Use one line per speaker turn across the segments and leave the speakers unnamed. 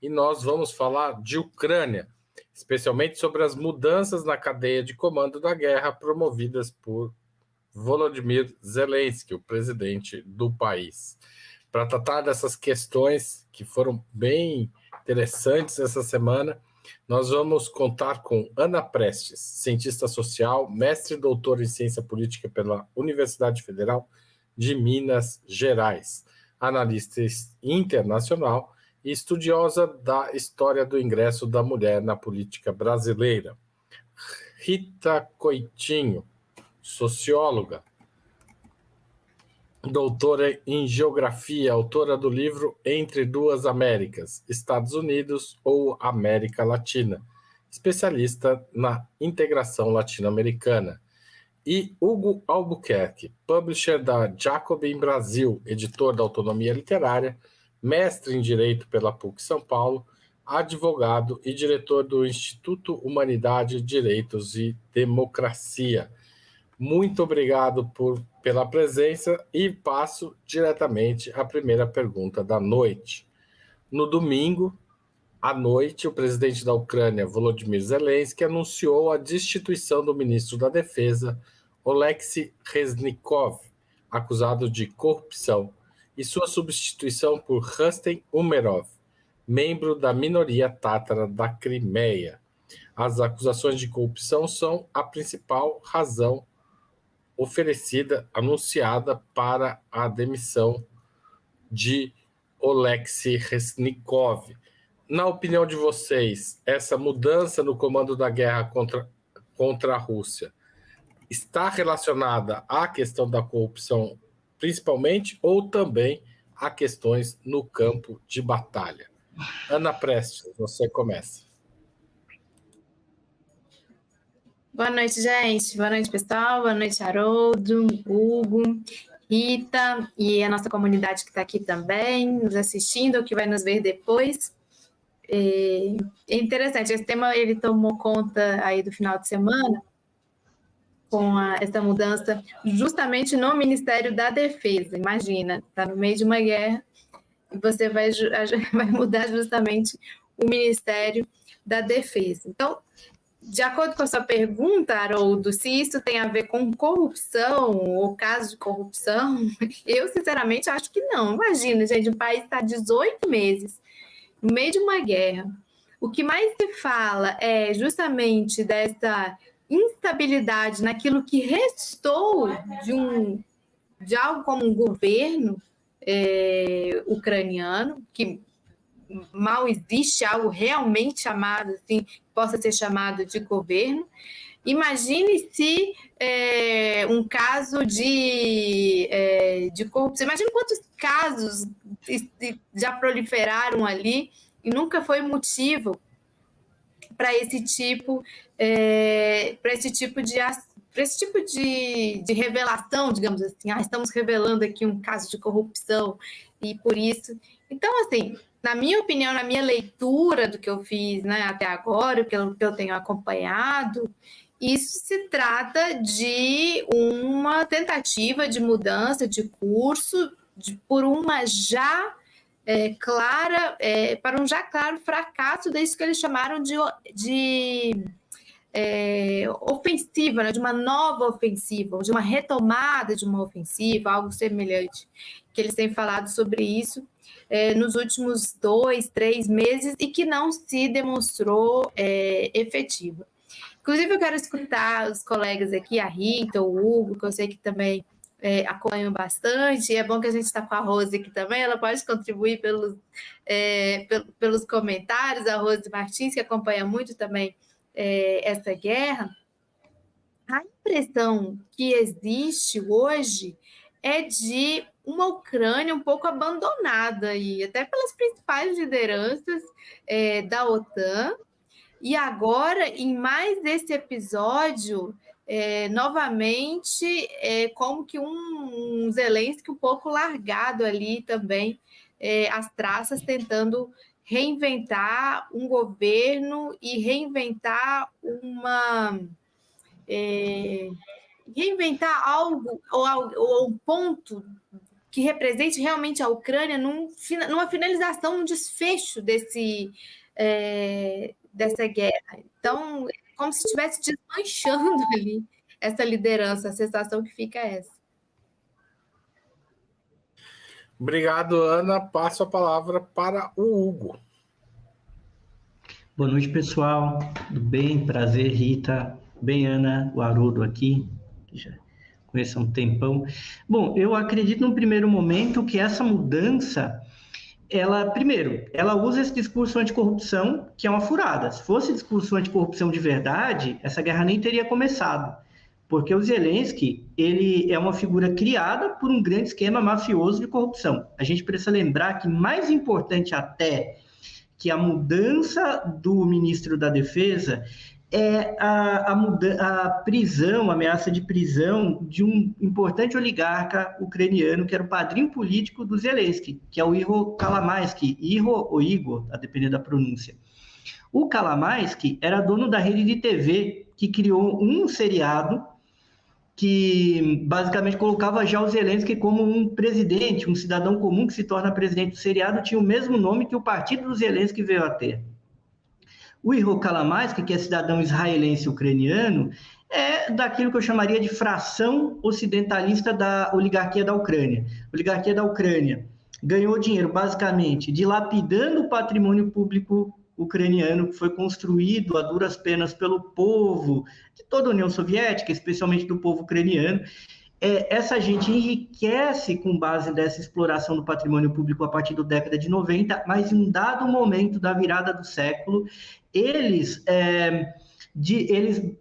e nós vamos falar de Ucrânia, especialmente sobre as mudanças na cadeia de comando da guerra promovidas por Volodymyr Zelensky, o presidente do país. Para tratar dessas questões que foram bem interessantes essa semana, nós vamos contar com Ana Prestes, cientista social, mestre e doutora em ciência política pela Universidade Federal de Minas Gerais, analista internacional e estudiosa da história do ingresso da mulher na política brasileira. Rita Coitinho, socióloga, doutora em geografia, autora do livro Entre Duas Américas, Estados Unidos ou América Latina, especialista na integração latino-americana. E Hugo Albuquerque, publisher da Jacobin Brasil, editor da Autonomia Literária, mestre em Direito pela PUC São Paulo, advogado e diretor do Instituto Humanidade, Direitos e Democracia. Muito obrigado pela presença e passo diretamente à primeira pergunta da noite. No domingo, à noite, o presidente da Ucrânia, Volodymyr Zelensky, anunciou a destituição do ministro da Defesa, Oleksiy Reznikov, acusado de corrupção, e sua substituição por Rustem Umerov, membro da minoria tátara da Crimeia. As acusações de corrupção são a principal razão anunciada para a demissão de Oleksiy Reznikov. Na opinião de vocês, essa mudança no comando da guerra contra a Rússia está relacionada à questão da corrupção, principalmente, ou também a questões no campo de batalha? Ana Prestes, você começa.
Boa noite, gente. Boa noite, pessoal. Boa noite, Haroldo, Hugo, Rita e a nossa comunidade que está aqui também, nos assistindo ou que vai nos ver depois. É interessante, esse tema ele tomou conta aí do final de semana com essa mudança justamente no Ministério da Defesa. Imagina, está no meio de uma guerra e você vai mudar justamente o Ministério da Defesa. Então, de acordo com a sua pergunta, Haroldo, se isso tem a ver com corrupção ou caso de corrupção, eu sinceramente acho que não. Imagina, gente, o país está 18 meses no meio de uma guerra. O que mais se fala é justamente dessa instabilidade naquilo que restou de algo como um governo ucraniano, que mal existe algo realmente chamado assim, possa ser chamado de governo. Imagine se um caso de corrupção. Imagine quantos casos já proliferaram ali e nunca foi motivo para esse tipo de revelação, digamos assim. Estamos revelando aqui um caso de corrupção e por isso. Então, assim, na minha opinião, na minha leitura do que eu fiz, né, até agora, o que eu tenho acompanhado, isso se trata de uma tentativa de mudança de curso por uma para um já claro fracasso disso que eles chamaram de ofensiva, né, de uma nova ofensiva, de uma retomada de uma ofensiva, algo semelhante, que eles têm falado sobre isso nos últimos 2, 3 meses e que não se demonstrou efetiva. Inclusive, eu quero escutar os colegas aqui, a Rita, o Hugo, que eu sei que também acompanham bastante, e é bom que a gente está com a Rose aqui também, ela pode contribuir pelos comentários, a Rose Martins, que acompanha muito também essa guerra. A impressão que existe hoje é de uma Ucrânia um pouco abandonada, e até pelas principais lideranças da OTAN. E agora, em mais esse episódio, novamente, como que um Zelensky um pouco largado ali também, as traças, tentando reinventar um governo e reinventar reinventar algo ou um ponto que represente realmente a Ucrânia numa finalização, num desfecho dessa guerra. Então, é como se estivesse desmanchando ali essa liderança, a sensação que fica é essa.
Obrigado, Ana. Passo a palavra para o Hugo.
Boa noite, pessoal. Tudo bem? Prazer, Rita. Bem, Ana, o Haroldo aqui, que já conheço há um tempão. Bom, eu acredito num primeiro momento que essa mudança, ela usa esse discurso anticorrupção, que é uma furada. Se fosse discurso anticorrupção de verdade, essa guerra nem teria começado. Porque o Zelensky, ele é uma figura criada por um grande esquema mafioso de corrupção. A gente precisa lembrar que mais importante até que a mudança do ministro da Defesa é a prisão, a ameaça de prisão de um importante oligarca ucraniano, que era o padrinho político do Zelensky, que é o Ihor Kolomoisky, Ihor ou Igor, a depender da pronúncia. O Kolomoisky era dono da rede de TV, que criou um seriado que basicamente colocava já o Zelensky como um presidente, um cidadão comum que se torna presidente do seriado, tinha o mesmo nome que o partido do Zelensky veio a ter. O Ihor Kolomoisky, que é cidadão israelense ucraniano, é daquilo que eu chamaria de fração ocidentalista da oligarquia da Ucrânia. A oligarquia da Ucrânia ganhou dinheiro, basicamente, dilapidando o patrimônio público ucraniano, que foi construído a duras penas pelo povo de toda a União Soviética, especialmente do povo ucraniano. Essa gente enriquece com base dessa exploração do patrimônio público a partir da década de 90, mas em um dado momento da virada do século, eles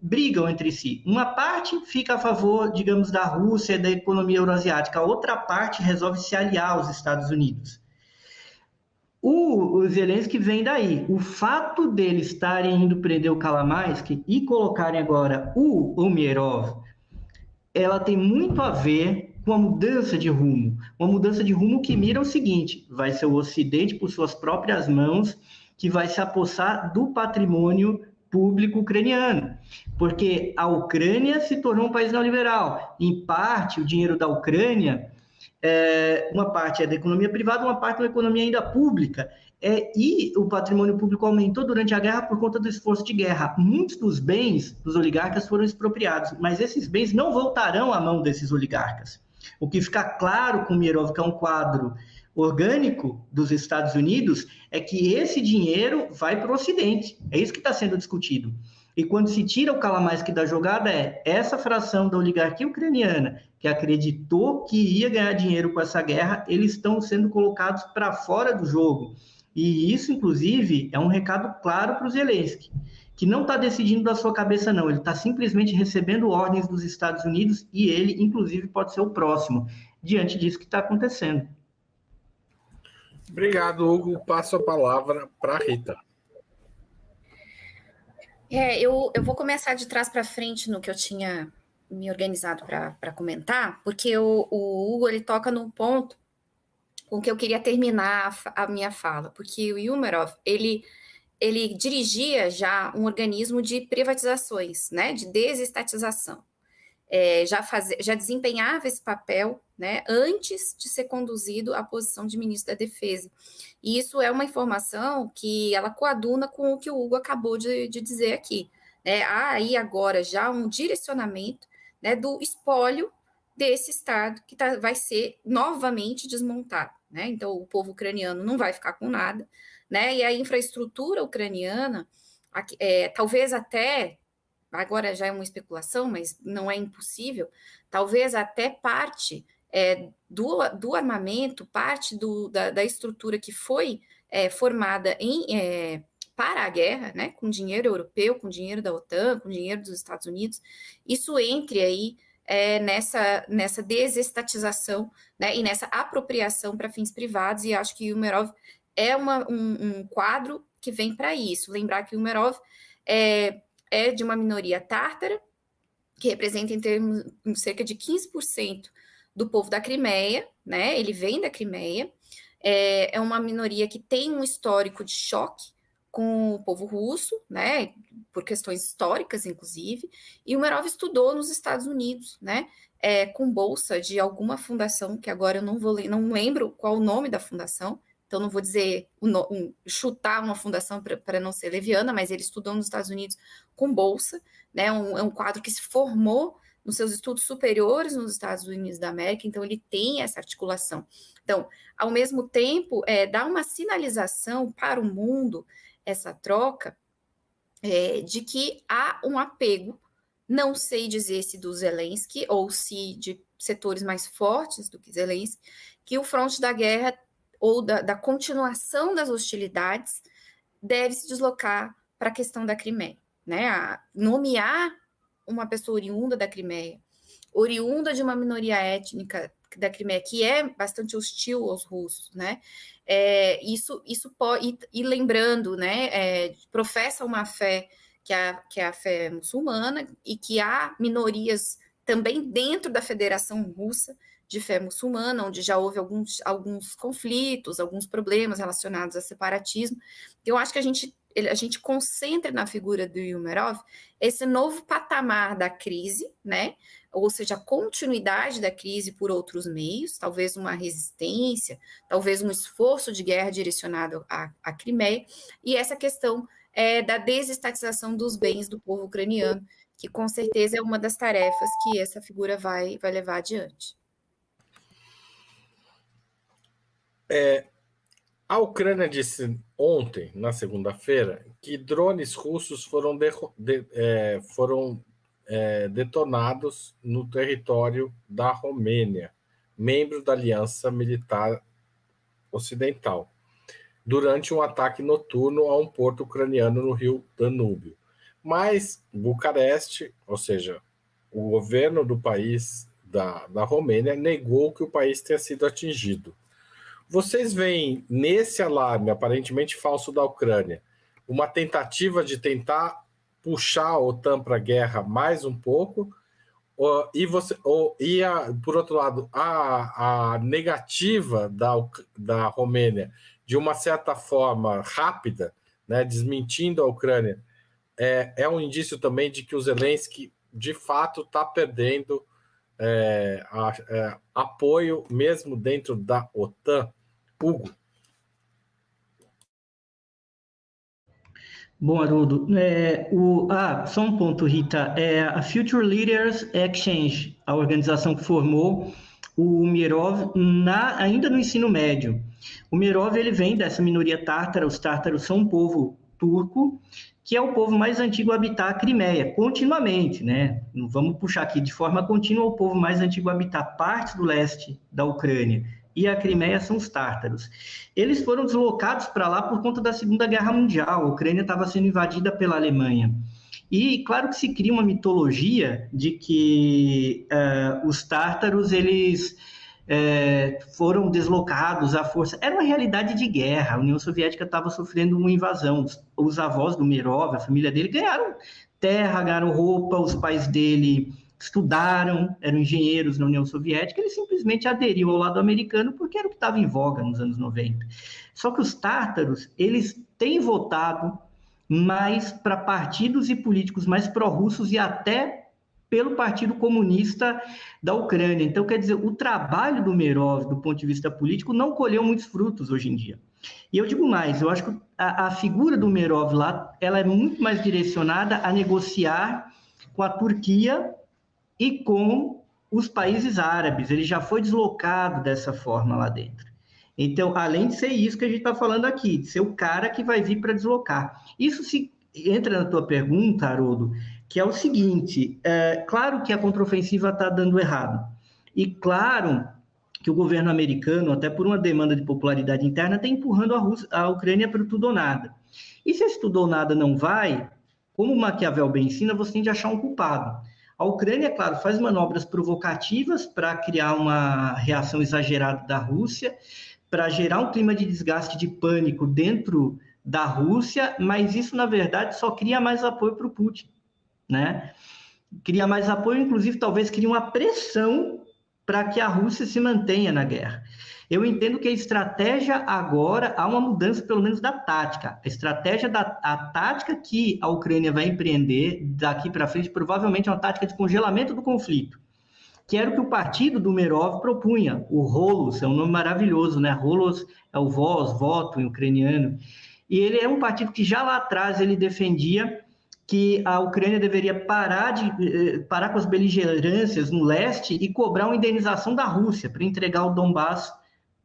brigam entre si. Uma parte fica a favor, digamos, da Rússia e da economia euroasiática, a outra parte resolve se aliar aos Estados Unidos. O Zelensky vem daí. O fato deles estarem indo prender o Kolomoisky e colocarem agora o Umerov, ela tem muito a ver com a mudança de rumo. Uma mudança de rumo que mira o seguinte: vai ser o Ocidente, por suas próprias mãos, que vai se apossar do patrimônio público ucraniano. Porque a Ucrânia se tornou um país neoliberal. Em parte, o dinheiro da Ucrânia, uma parte é da economia privada, uma parte é da economia ainda pública. E o patrimônio público aumentou durante a guerra por conta do esforço de guerra. Muitos dos bens dos oligarcas foram expropriados, mas esses bens não voltarão à mão desses oligarcas. O que fica claro com o Umerov, que é um quadro orgânico dos Estados Unidos, é que esse dinheiro vai para o Ocidente. É isso que está sendo discutido. E quando se tira o Kolomoisky da jogada, essa fração da oligarquia ucraniana que acreditou que ia ganhar dinheiro com essa guerra, eles estão sendo colocados para fora do jogo. E isso, inclusive, é um recado claro para o Zelensky, que não está decidindo da sua cabeça, não. Ele está simplesmente recebendo ordens dos Estados Unidos e ele, inclusive, pode ser o próximo, diante disso que está acontecendo.
Obrigado, Hugo. Passo a palavra para a Rita.
Eu vou começar de trás para frente no que eu tinha me organizado para comentar, porque o Hugo ele toca num ponto com que eu queria terminar a minha fala, porque o Umerov, ele dirigia já um organismo de privatizações, né, de desestatização. Já desempenhava esse papel, né, antes de ser conduzido à posição de ministro da Defesa. E isso é uma informação que ela coaduna com o que o Hugo acabou de dizer aqui. Há aí agora já um direcionamento, né, do espólio desse Estado que vai ser novamente desmontado. Né? Então, o povo ucraniano não vai ficar com nada, né? E a infraestrutura ucraniana, talvez até, agora já é uma especulação, mas não é impossível, talvez até parte do armamento, parte da estrutura que foi formada para a guerra, né? Com dinheiro europeu, com dinheiro da OTAN, com dinheiro dos Estados Unidos, isso entre aí nessa desestatização, né, e nessa apropriação para fins privados, e acho que o Umerov é um quadro que vem para isso. Lembrar que o Umerov é de uma minoria tártara, que representa em cerca de 15% do povo da Crimeia, né, ele vem da Crimeia, é uma minoria que tem um histórico de choque com o povo russo, né, por questões históricas, inclusive, e o Umerov estudou nos Estados Unidos, né, com bolsa de alguma fundação, que agora eu não lembro qual o nome da fundação, então não vou dizer, chutar uma fundação para não ser leviana, mas ele estudou nos Estados Unidos com bolsa, né, é um quadro que se formou nos seus estudos superiores nos Estados Unidos da América, então ele tem essa articulação. Então, ao mesmo tempo, dá uma sinalização para o mundo, essa troca, de que há um apego, não sei dizer se do Zelensky ou se de setores mais fortes do que Zelensky, que o fronte da guerra ou da continuação das hostilidades deve se deslocar para a questão da Crimeia, né? Nomear uma pessoa oriunda da Crimeia, oriunda de uma minoria étnica da Crimeia, que é bastante hostil aos russos, né? Isso pode, e lembrando, né, professa uma fé que é a fé muçulmana, e que há minorias também dentro da Federação Russa de fé muçulmana, onde já houve alguns conflitos, alguns problemas relacionados a separatismo. Eu acho que a gente concentra na figura do Umerov esse novo patamar da crise, né? Ou seja, a continuidade da crise por outros meios, talvez uma resistência, talvez um esforço de guerra direcionado à Crimeia, e essa questão da desestatização dos bens do povo ucraniano, que com certeza é uma das tarefas que essa figura vai levar adiante.
A Ucrânia disse ontem, na segunda-feira, que drones russos foram detonados no território da Romênia, membro da Aliança Militar Ocidental, durante um ataque noturno a um porto ucraniano no rio Danúbio. Mas Bucareste, ou seja, o governo do país da Romênia, negou que o país tenha sido atingido. Vocês veem nesse alarme aparentemente falso da Ucrânia uma tentativa de tentar puxar a OTAN para a guerra mais um pouco, por outro lado, a negativa da Romênia de uma certa forma rápida, né, desmentindo a Ucrânia, é um indício também de que o Zelensky de fato está perdendo apoio mesmo dentro da OTAN. Hugo.
Bom, Haroldo, só um ponto, Rita. A Future Leaders Exchange, a organização que formou o Umerov ainda no ensino médio. O Umerov ele vem dessa minoria tártara, os tártaros são um povo turco, que é o povo mais antigo a habitar a Crimeia, continuamente, né? Vamos puxar aqui, de forma contínua, o povo mais antigo a habitar partes do leste da Ucrânia e a Crimeia são os tártaros. Eles foram deslocados para lá por conta da Segunda Guerra Mundial, a Ucrânia estava sendo invadida pela Alemanha. E claro que se cria uma mitologia de que os tártaros, eles foram deslocados à força. Era uma realidade de guerra, a União Soviética estava sofrendo uma invasão. Os avós do Umerov, a família dele, ganharam terra, ganharam roupa, os pais dele estudaram, eram engenheiros na União Soviética, ele simplesmente aderiu ao lado americano porque era o que estava em voga nos anos 90. Só que os tártaros, eles têm votado mais para partidos e políticos mais pró-russos e até pelo Partido Comunista da Ucrânia. Então, quer dizer, o trabalho do Umerov, do ponto de vista político, não colheu muitos frutos hoje em dia. E eu digo mais, eu acho que a figura do Umerov lá, ela é muito mais direcionada a negociar com a Turquia e com os países árabes. Ele já foi deslocado dessa forma lá dentro. Então, além de ser isso que a gente está falando aqui, de ser o cara que vai vir para deslocar. Isso se entra na tua pergunta, Haroldo, que é o seguinte, claro que a contraofensiva está dando errado. E claro que o governo americano, até por uma demanda de popularidade interna, está empurrando a Ucrânia para o tudo ou nada. E se esse tudo ou nada não vai, como Maquiavel bem ensina, você tem de achar um culpado. A Ucrânia, claro, faz manobras provocativas para criar uma reação exagerada da Rússia, para gerar um clima de desgaste, de pânico dentro da Rússia, mas isso, na verdade, só cria mais apoio para o Putin, né? Cria mais apoio, inclusive, talvez cria uma pressão para que a Rússia se mantenha na guerra. Eu entendo que a estratégia agora, há uma mudança pelo menos da tática. A tática que a Ucrânia vai empreender daqui para frente provavelmente é uma tática de congelamento do conflito, que era o que o partido do Merov propunha. O Rolos, é um nome maravilhoso, né? Rolos é o voto em ucraniano. E ele é um partido que já lá atrás ele defendia que a Ucrânia deveria parar com as beligerâncias no leste e cobrar uma indenização da Rússia para entregar o Donbass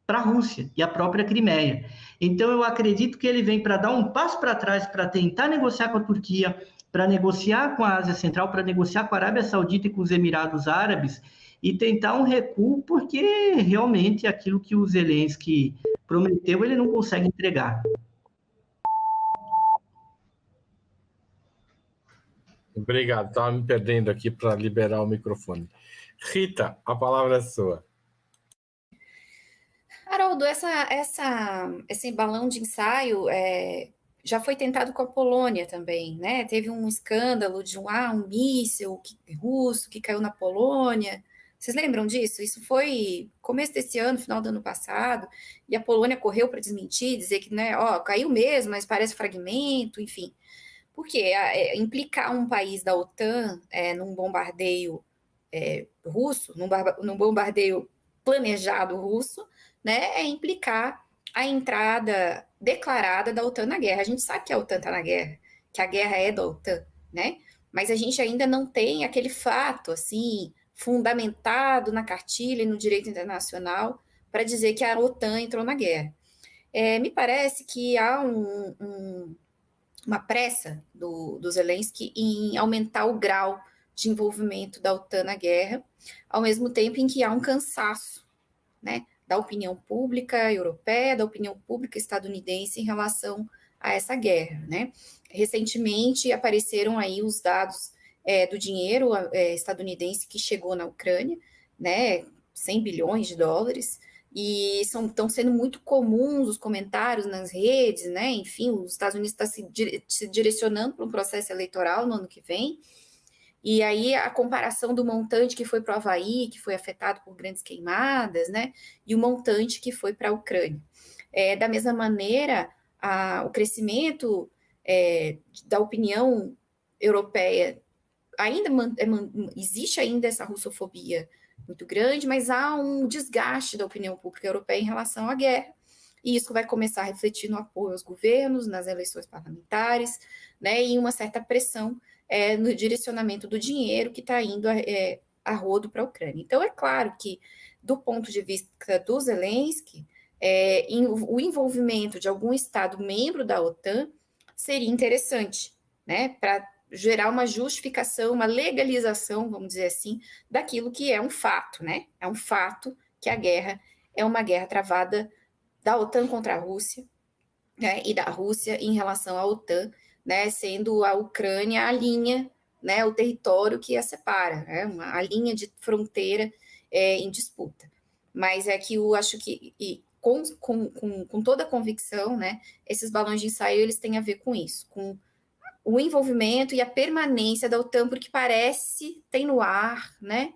para a Rússia e a própria Crimeia. Então, eu acredito que ele vem para dar um passo para trás, para tentar negociar com a Turquia, para negociar com a Ásia Central, para negociar com a Arábia Saudita e com os Emirados Árabes e tentar um recuo, porque realmente aquilo que o Zelensky prometeu, ele não consegue entregar.
Obrigado, estava me perdendo aqui para liberar o microfone. Rita, a palavra é sua.
Haroldo, esse balão de ensaio já foi tentado com a Polônia também, né? Teve um escândalo de um míssil russo que caiu na Polônia. Vocês lembram disso? Isso foi começo desse ano, final do ano passado, e a Polônia correu para desmentir, dizer que, né, caiu mesmo, mas parece fragmento, enfim. Porque implicar um país da OTAN num bombardeio russo, num bombardeio planejado russo, né, é implicar a entrada declarada da OTAN na guerra. A gente sabe que a OTAN está na guerra, que a guerra é da OTAN, né? Mas a gente ainda não tem aquele fato, assim, fundamentado na cartilha e no direito internacional para dizer que a OTAN entrou na guerra. Me parece que há uma pressa do Zelensky em aumentar o grau de envolvimento da OTAN na guerra, ao mesmo tempo em que há um cansaço, né, da opinião pública europeia, da opinião pública estadunidense em relação a essa guerra, né? Recentemente apareceram aí os dados do dinheiro estadunidense que chegou na Ucrânia, né, 100 bilhões de dólares, e estão sendo muito comuns os comentários nas redes, né? Enfim, os Estados Unidos estão se direcionando para um processo eleitoral no ano que vem, e aí a comparação do montante que foi para o Havaí, que foi afetado por grandes queimadas, né? E o montante que foi para a Ucrânia. Da mesma maneira, o crescimento da opinião europeia existe ainda essa russofobia muito grande, mas há um desgaste da opinião pública europeia em relação à guerra, e isso vai começar a refletir no apoio aos governos, nas eleições parlamentares, né, e uma certa pressão no direcionamento do dinheiro que está indo a rodo para a Ucrânia. Então, é claro que, do ponto de vista do Zelensky, o envolvimento de algum Estado membro da OTAN seria interessante, né, para gerar uma justificação, uma legalização, vamos dizer assim, daquilo que é um fato, né? É um fato que a guerra é uma guerra travada da OTAN contra a Rússia, né? E da Rússia em relação à OTAN, né? Sendo a Ucrânia a linha, né? O território que a separa, né? A linha de fronteira em disputa. Mas é que eu acho que, com toda a convicção, né? Esses balões de ensaio, eles têm a ver com isso, com o envolvimento e a permanência da OTAN, porque tem no ar, né,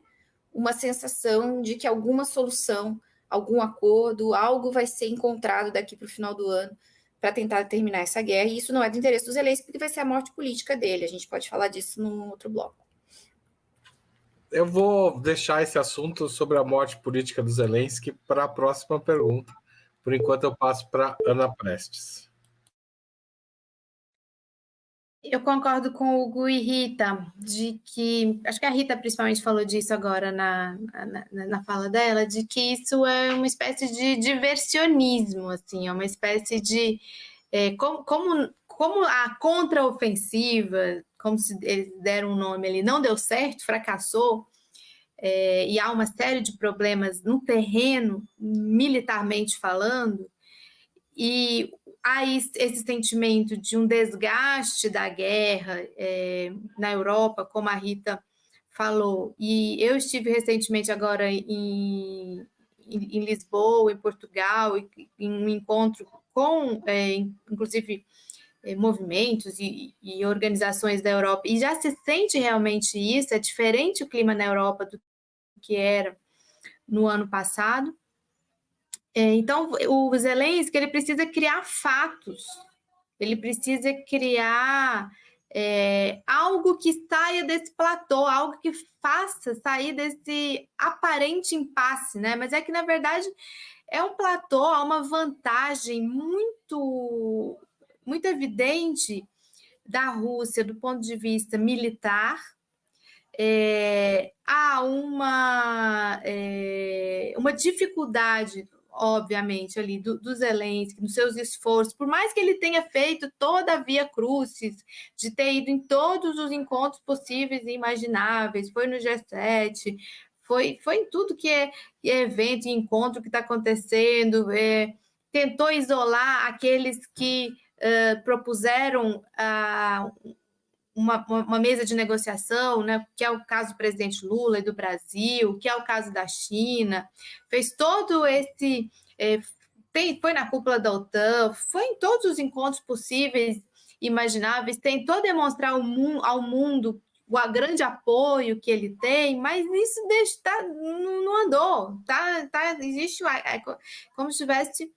uma sensação de que alguma solução, algum acordo, algo vai ser encontrado daqui para o final do ano para tentar terminar essa guerra, e isso não é do interesse do Zelensky, porque vai ser a morte política dele. A gente pode falar disso num outro bloco.
Eu vou deixar esse assunto sobre a morte política do Zelensky para a próxima pergunta. Por enquanto, eu passo para Ana Prestes.
Eu concordo com o Hugo e Rita, de que, acho que a Rita principalmente falou disso agora na fala dela, de que isso é uma espécie de diversionismo, assim, é uma espécie de, como a contraofensiva, como se eles deram um nome ali, não deu certo, fracassou, e há uma série de problemas no terreno, militarmente falando, e há esse sentimento de um desgaste da guerra na Europa, como a Rita falou. E eu estive recentemente agora em Lisboa, em Portugal, em um encontro com, inclusive, movimentos e organizações da Europa, e já se sente realmente isso. É diferente o clima na Europa do que era no ano passado. Então, o Zelensky ele precisa criar fatos, ele precisa criar algo que saia desse platô, algo que faça sair desse aparente impasse, né? Mas é que, na verdade, é um platô, há uma vantagem muito, muito evidente da Rússia do ponto de vista militar. Há uma dificuldade, obviamente, ali do Zelensky, nos seus esforços, por mais que ele tenha feito toda a via crucis, de ter ido em todos os encontros possíveis e imagináveis, foi no G7, foi em tudo que é evento e encontro que está acontecendo, tentou isolar aqueles que propuseram uma mesa de negociação, né, que é o caso do presidente Lula e do Brasil, que é o caso da China, fez todo esse... foi na cúpula da OTAN, foi em todos os encontros possíveis, imagináveis, tentou demonstrar ao mundo o grande apoio que ele tem, mas isso não andou. Existe como se tivesse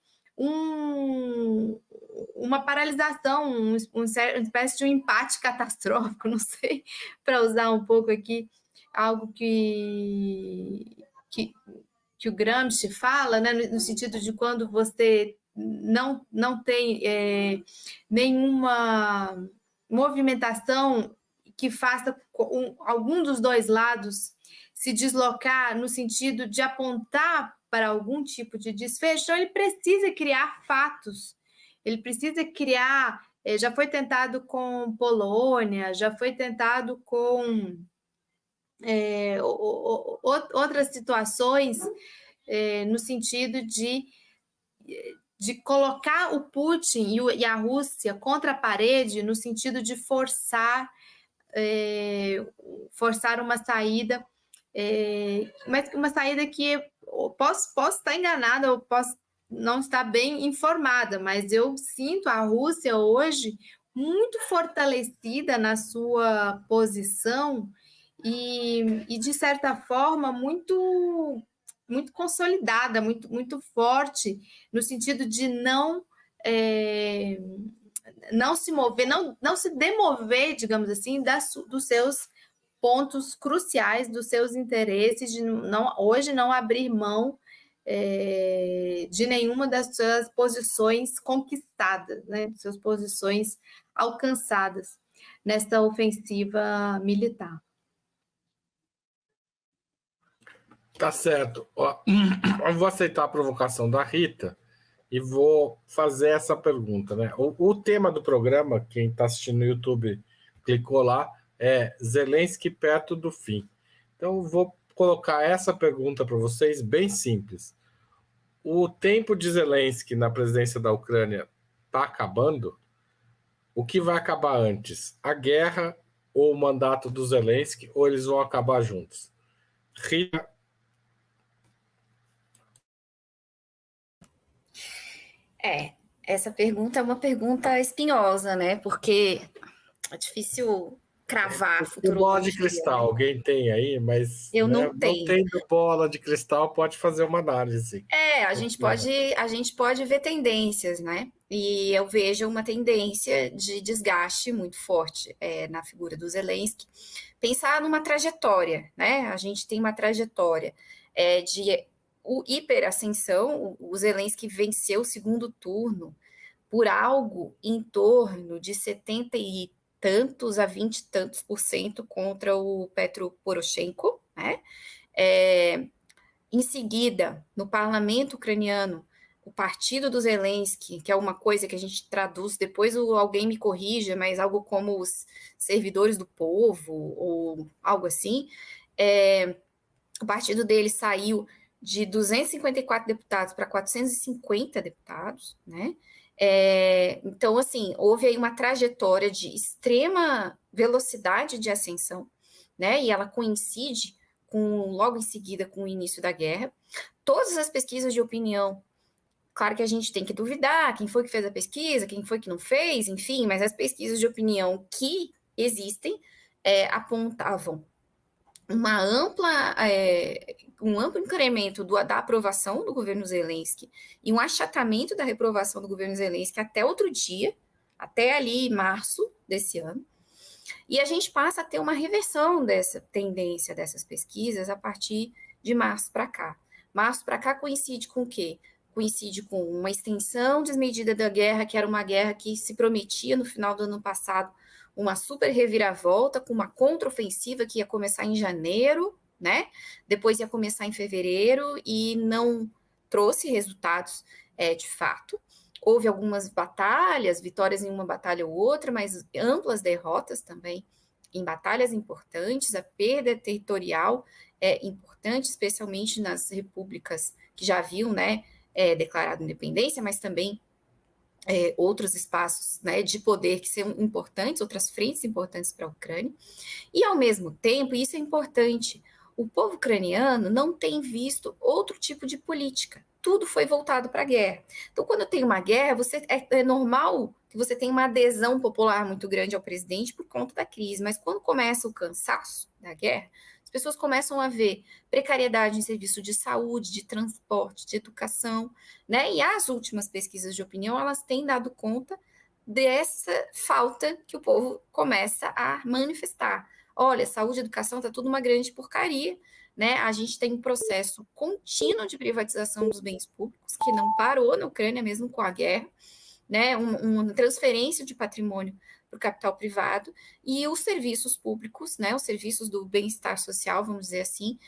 uma paralisação, uma espécie de um empate catastrófico, não sei, para usar um pouco aqui algo que o Gramsci fala, né, no sentido de quando você não tem nenhuma movimentação que faça algum dos dois lados se deslocar no sentido de apontar para algum tipo de desfecho, então ele precisa criar fatos, ele precisa criar, já foi tentado com Polônia, já foi tentado com outras situações, no sentido de colocar o Putin e a Rússia contra a parede, no sentido de forçar uma saída, mas uma saída que posso estar enganada, ou posso não estar bem informada, mas eu sinto a Rússia hoje muito fortalecida na sua posição e de certa forma, muito consolidada, muito forte, no sentido de não se mover, não se demover, digamos assim, dos seus pontos cruciais, dos seus interesses, hoje não abrir mão de nenhuma das suas posições conquistadas, né, de suas posições alcançadas nessa ofensiva militar.
Tá certo. Eu vou aceitar a provocação da Rita e vou fazer essa pergunta, né? O tema do programa, quem está assistindo no YouTube clicou lá, é Zelensky perto do fim. Então, eu vou colocar essa pergunta para vocês bem simples. O tempo de Zelensky na presidência da Ucrânia está acabando? O que vai acabar antes? A guerra ou o mandato do Zelensky? Ou eles vão acabar juntos? Rita.
Essa pergunta é uma pergunta espinhosa, né? Porque é difícil cravar a futurologia.
Bola de cristal, alguém tem aí, mas
eu não tenho.
Não tendo bola de cristal, pode fazer uma análise.
A gente pode ver tendências, né? E eu vejo uma tendência de desgaste muito forte na figura do Zelensky. Pensar numa trajetória, né? A gente tem uma trajetória de hiperascensão. O Zelensky venceu o segundo turno por algo em torno de 70 e tantos a 20 e tantos % contra o Petro Poroshenko, né? Em seguida, no parlamento ucraniano, o partido do Zelensky, que é uma coisa que a gente traduz, depois alguém me corrija, mas algo como os servidores do povo, ou algo assim, o partido dele saiu de 254 deputados para 450 deputados, né? Então, assim, houve aí uma trajetória de extrema velocidade de ascensão, né? E ela coincide logo em seguida com o início da guerra. Todas as pesquisas de opinião, claro que a gente tem que duvidar quem foi que fez a pesquisa, quem foi que não fez, enfim, mas as pesquisas de opinião que existem apontavam um amplo incremento da aprovação do governo Zelensky e um achatamento da reprovação do governo Zelensky até outro dia, até ali março desse ano. E a gente passa a ter uma reversão dessa tendência dessas pesquisas a partir de março para cá. Março para cá coincide com o quê? Coincide com uma extensão desmedida da guerra, que era uma guerra que se prometia no final do ano passado uma super reviravolta, com uma contraofensiva que ia começar em janeiro, né? Depois ia começar em fevereiro e não trouxe resultados de fato. Houve algumas batalhas, vitórias em uma batalha ou outra, mas amplas derrotas também em batalhas importantes. A perda territorial é importante, especialmente nas repúblicas que já haviam, né, declarado independência, mas também outros espaços, né, de poder que são importantes, outras frentes importantes para a Ucrânia. E, ao mesmo tempo, e isso é importante, o povo ucraniano não tem visto outro tipo de política. Tudo foi voltado para a guerra. Então, quando tem uma guerra, é normal que você tenha uma adesão popular muito grande ao presidente por conta da crise, mas quando começa o cansaço da guerra, as pessoas começam a ver precariedade em serviço de saúde, de transporte, de educação, né? E as últimas pesquisas de opinião, elas têm dado conta dessa falta que o povo começa a manifestar. Olha, saúde e educação está tudo uma grande porcaria, né? A gente tem um processo contínuo de privatização dos bens públicos, que não parou na Ucrânia, mesmo com a guerra, né? Uma transferência de patrimônio para o capital privado, e os serviços públicos, né? Os serviços do bem-estar social, vamos dizer assim,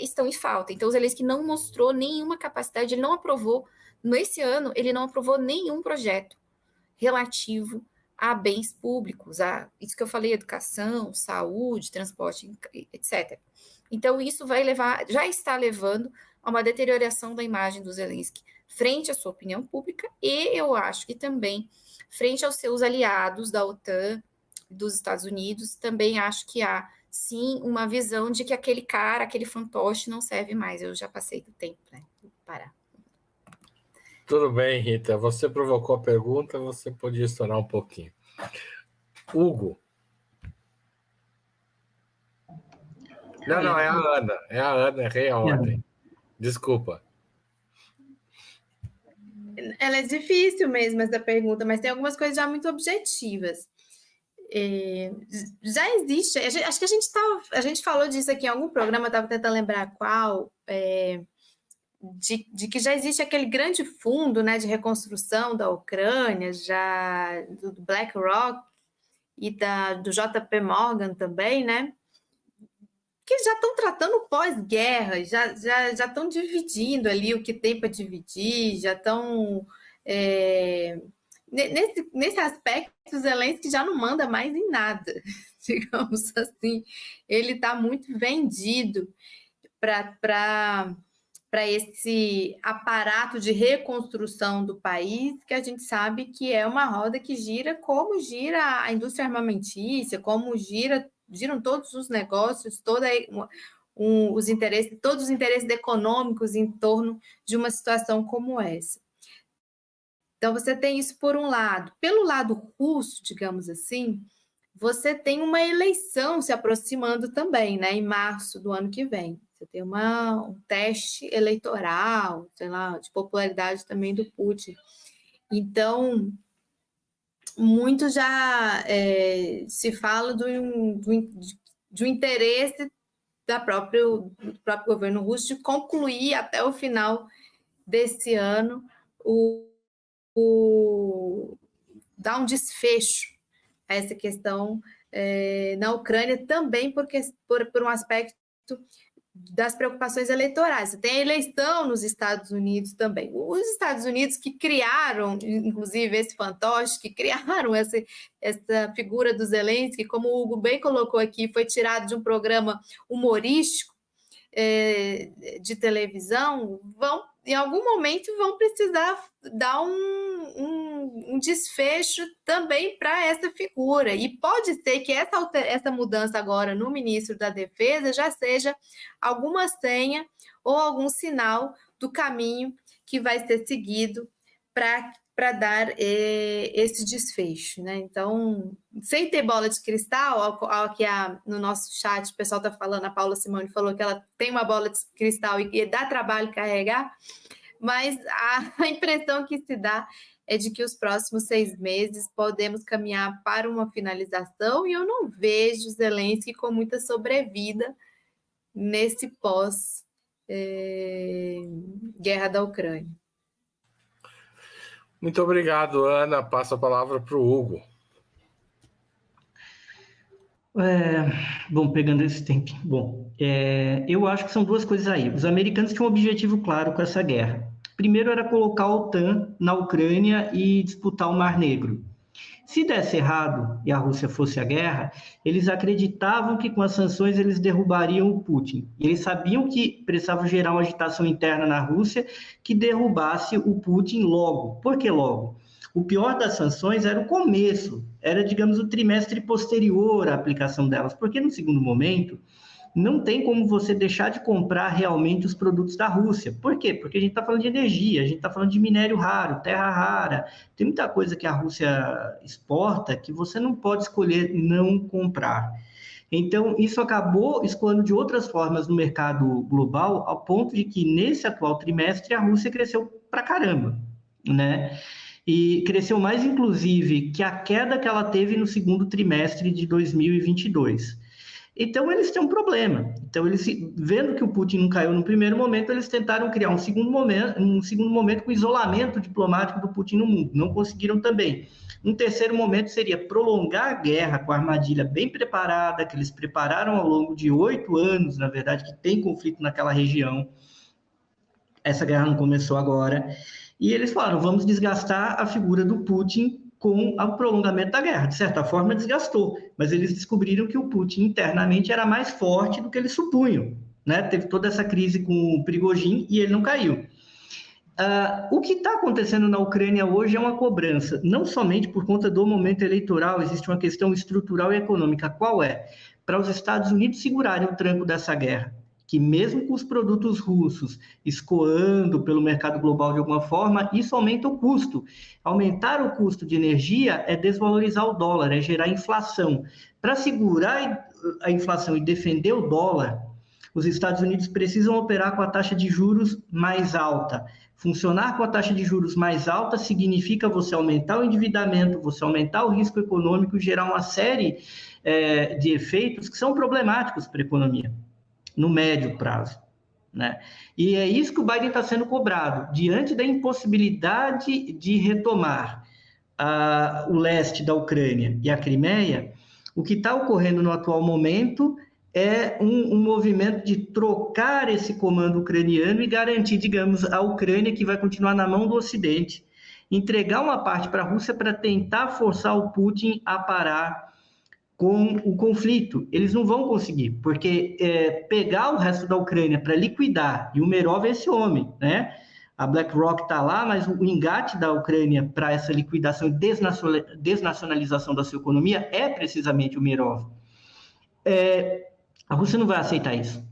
estão em falta. Então, o Zelensky não mostrou nenhuma capacidade, ele não aprovou, nesse ano, ele não aprovou nenhum projeto relativo a bens públicos, a isso que eu falei, educação, saúde, transporte, etc. Então, isso vai levar, já está levando a uma deterioração da imagem do Zelensky frente à sua opinião pública e, eu acho que também, frente aos seus aliados da OTAN, dos Estados Unidos, também acho que há, sim, uma visão de que aquele cara, aquele fantoche não serve mais. Eu já passei do tempo, né? Vou parar.
Tudo bem, Rita. Você provocou a pergunta, você podia estourar um pouquinho. Hugo. Não, é a Ana. Errei a ordem. Desculpa.
Ela é difícil mesmo, essa pergunta, mas tem algumas coisas já muito objetivas. Já existe, acho que a gente falou disso aqui em algum programa, estava tentando lembrar qual, de que já existe aquele grande fundo, né, de reconstrução da Ucrânia, já do BlackRock e do JP Morgan também, né, que já estão tratando pós-guerra, já estão dividindo ali o que tem para dividir, já estão... Nesse aspecto, o Zelensky já não manda mais em nada, digamos assim. Ele está muito vendido para esse aparato de reconstrução do país, que a gente sabe que é uma roda que gira como gira a indústria armamentícia, como giram todos os negócios, todos os interesses econômicos em torno de uma situação como essa. Então, você tem isso por um lado. Pelo lado russo, digamos assim, você tem uma eleição se aproximando também, né, em março do ano que vem. Você tem um teste eleitoral, sei lá, de popularidade também do Putin. Então, muito já se fala de um interesse do próprio governo russo de concluir até o final desse ano dar um desfecho a essa questão na Ucrânia, também por um aspecto das preocupações eleitorais. Você tem a eleição nos Estados Unidos também. Os Estados Unidos que criaram, inclusive, esse fantoche, que criaram essa figura do Zelensky, como o Hugo bem colocou aqui, foi tirado de um programa humorístico de televisão, em algum momento vão precisar dar um desfecho também para essa figura. E pode ser que essa mudança agora no ministro da Defesa já seja alguma senha ou algum sinal do caminho que vai ser seguido para para dar esse desfecho, né? Então, sem ter bola de cristal, aqui no nosso chat o pessoal está falando, a Paula Simone falou que ela tem uma bola de cristal e dá trabalho carregar, mas a impressão que se dá é de que os próximos 6 meses podemos caminhar para uma finalização, e eu não vejo Zelensky com muita sobrevida nesse pós-guerra da Ucrânia.
Muito obrigado, Ana. Passo a palavra para o Hugo.
Bom, pegando esse tempo. Eu acho que são duas coisas aí. Os americanos tinham um objetivo claro com essa guerra. Primeiro era colocar a OTAN na Ucrânia e disputar o Mar Negro. Se desse errado e a Rússia fosse à guerra, eles acreditavam que com as sanções eles derrubariam o Putin. E eles sabiam que precisavam gerar uma agitação interna na Rússia que derrubasse o Putin logo. Por que logo? O pior das sanções era o começo, era, digamos, o trimestre posterior à aplicação delas, porque no segundo momento não tem como você deixar de comprar realmente os produtos da Rússia. Por quê? Porque a gente está falando de energia, a gente está falando de minério raro, terra rara, tem muita coisa que a Rússia exporta que você não pode escolher não comprar. Então, isso acabou escoando de outras formas no mercado global, ao ponto de que, nesse atual trimestre, a Rússia cresceu pra caramba, né? E cresceu mais, inclusive, que a queda que ela teve no segundo trimestre de 2022. Então, eles têm um problema. Então, eles, vendo que o Putin não caiu no primeiro momento, eles tentaram criar um segundo momento com isolamento diplomático do Putin no mundo. Não conseguiram também. Um terceiro momento seria prolongar a guerra com a armadilha bem preparada, que eles prepararam ao longo de 8 anos, na verdade, que tem conflito naquela região. Essa guerra não começou agora. E eles falaram, vamos desgastar a figura do Putin com o prolongamento da guerra. De certa forma, desgastou, mas eles descobriram que o Putin internamente era mais forte do que eles supunham, né? Teve toda essa crise com o Prigozhin e ele não caiu. O que está acontecendo na Ucrânia hoje é uma cobrança, não somente por conta do momento eleitoral, existe uma questão estrutural e econômica. Qual é? Para os Estados Unidos segurarem o tranco dessa guerra, que mesmo com os produtos russos escoando pelo mercado global de alguma forma, isso aumenta o custo. Aumentar o custo de energia é desvalorizar o dólar, é gerar inflação. Para segurar a inflação e defender o dólar, os Estados Unidos precisam operar com a taxa de juros mais alta. Funcionar com a taxa de juros mais alta significa você aumentar o endividamento, você aumentar o risco econômico e gerar uma série de efeitos que são problemáticos para a economia no médio prazo, né? E é isso que o Biden está sendo cobrado. Diante da impossibilidade de retomar o leste da Ucrânia e a Crimeia, o que está ocorrendo no atual momento é um movimento de trocar esse comando ucraniano e garantir, digamos, a Ucrânia que vai continuar na mão do Ocidente, entregar uma parte para a Rússia para tentar forçar o Putin a parar com o conflito. Eles não vão conseguir, porque pegar o resto da Ucrânia para liquidar, e o Umerov é esse homem, né? A BlackRock está lá, mas o engate da Ucrânia para essa liquidação e desnacionalização da sua economia é precisamente o Umerov. A Rússia não vai aceitar isso.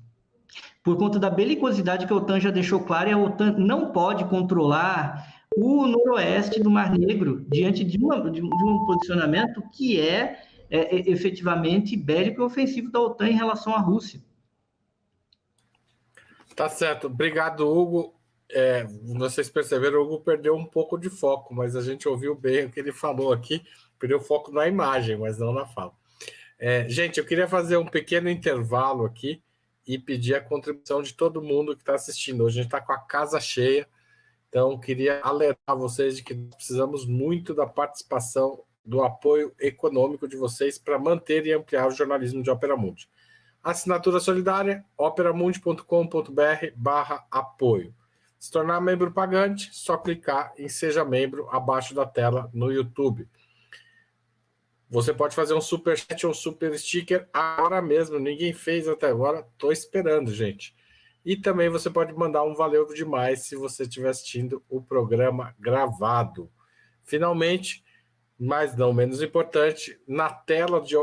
Por conta da belicosidade que a OTAN já deixou claro, e a OTAN não pode controlar o noroeste do Mar Negro diante de um posicionamento que é efetivamente bélico e ofensivo da OTAN em relação à Rússia.
Tá certo. Obrigado, Hugo. Vocês perceberam, o Hugo perdeu um pouco de foco, mas a gente ouviu bem o que ele falou aqui. Perdeu foco na imagem, mas não na fala. Gente, eu queria fazer um pequeno intervalo aqui e pedir a contribuição de todo mundo que está assistindo. Hoje a gente está com a casa cheia, então queria alertar vocês de que precisamos muito da participação, do apoio econômico de vocês para manter e ampliar o jornalismo de Opera Mundi. Assinatura solidária, operamundi.com.br/apoio. Se tornar membro pagante, só clicar em Seja Membro abaixo da tela no YouTube. Você pode fazer um super chat ou um super sticker agora mesmo. Ninguém fez até agora. Estou esperando, gente. E também você pode mandar um valeu demais se você estiver assistindo o programa gravado. Finalmente, mas não menos importante, na tela de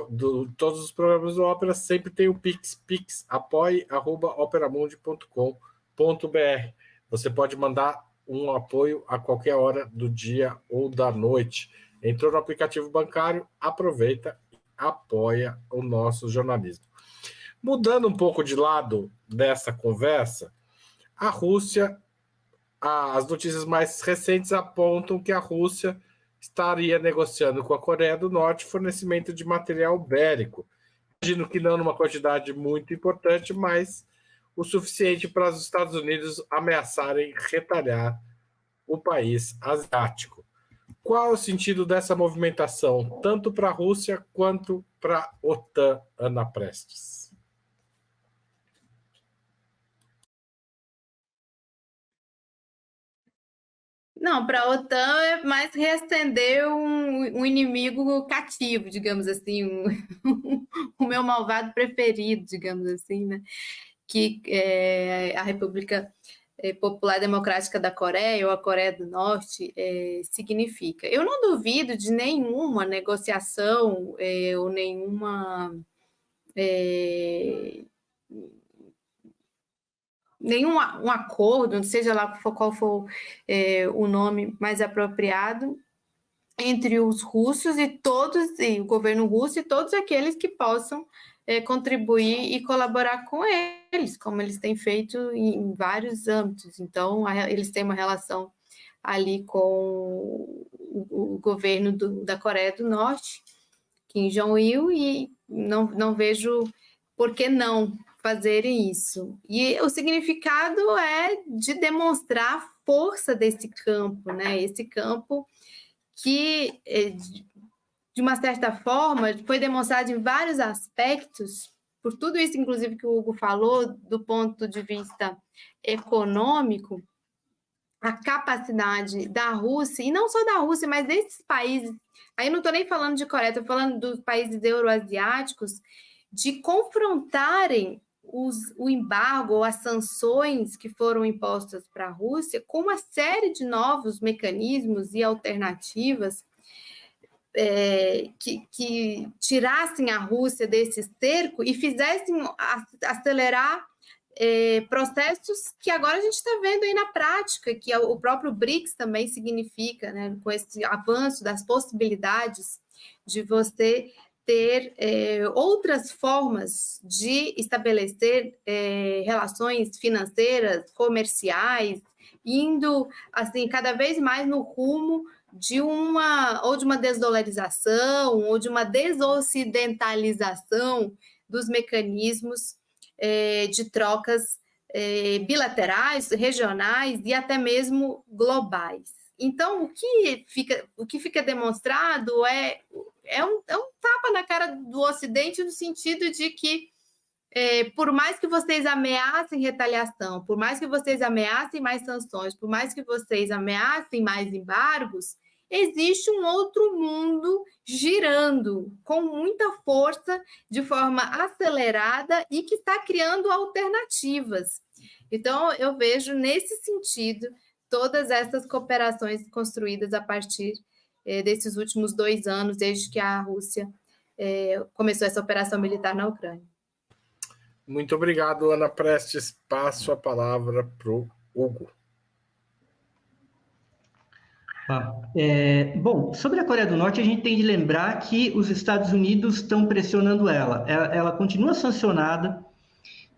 todos os programas do Opera sempre tem o Pix, apoie@operamundi.com.br. Você pode mandar um apoio a qualquer hora do dia ou da noite. Entrou no aplicativo bancário, aproveita e apoia o nosso jornalismo. Mudando um pouco de lado dessa conversa, a Rússia, as notícias mais recentes apontam que a Rússia estaria negociando com a Coreia do Norte fornecimento de material bélico. Imagino que não numa quantidade muito importante, mas o suficiente para os Estados Unidos ameaçarem retalhar o país asiático. Qual é o sentido dessa movimentação, tanto para a Rússia quanto para a OTAN, Ana Prestes?
Não, para a OTAN é mais reacender um inimigo cativo, digamos assim, o meu malvado preferido, digamos assim, né? Que é a República Popular Democrática da Coreia, ou a Coreia do Norte, significa. Eu não duvido de nenhuma negociação ou nenhum um acordo, seja lá qual for o nome mais apropriado, entre os russos e o governo russo e todos aqueles que possam contribuir e colaborar com eles, como eles têm feito em vários âmbitos. Então, eles têm uma relação ali com o governo da Coreia do Norte, Kim Jong-il, e não vejo por que não fazerem isso. E o significado é de demonstrar a força desse campo, né? Esse campo que, de uma certa forma, foi demonstrado em vários aspectos, por tudo isso, inclusive, que o Hugo falou, do ponto de vista econômico, a capacidade da Rússia, e não só da Rússia, mas desses países, aí não estou nem falando de Coreia, estou falando dos países euroasiáticos, de confrontarem o embargo ou as sanções que foram impostas para a Rússia com uma série de novos mecanismos e alternativas que tirassem a Rússia desse cerco e fizessem acelerar processos que agora a gente está vendo aí na prática, que o próprio BRICS também significa, né, com esse avanço das possibilidades de você ter outras formas de estabelecer relações financeiras, comerciais, indo assim cada vez mais no rumo de uma desdolarização ou de uma desocidentalização dos mecanismos de trocas bilaterais, regionais e até mesmo globais. Então, o que fica demonstrado é um tapa na cara do Ocidente, no sentido de que, por mais que vocês ameacem retaliação, por mais que vocês ameacem mais sanções, por mais que vocês ameacem mais embargos, existe um outro mundo girando com muita força, de forma acelerada e que está criando alternativas. Então, eu vejo nesse sentido todas essas cooperações construídas a partir desses últimos 2 anos, desde que a Rússia começou essa operação militar na Ucrânia.
Muito obrigado, Ana Prestes. Passo a palavra para o Hugo.
Bom, sobre a Coreia do Norte, a gente tem de lembrar que os Estados Unidos estão pressionando ela. Ela continua sancionada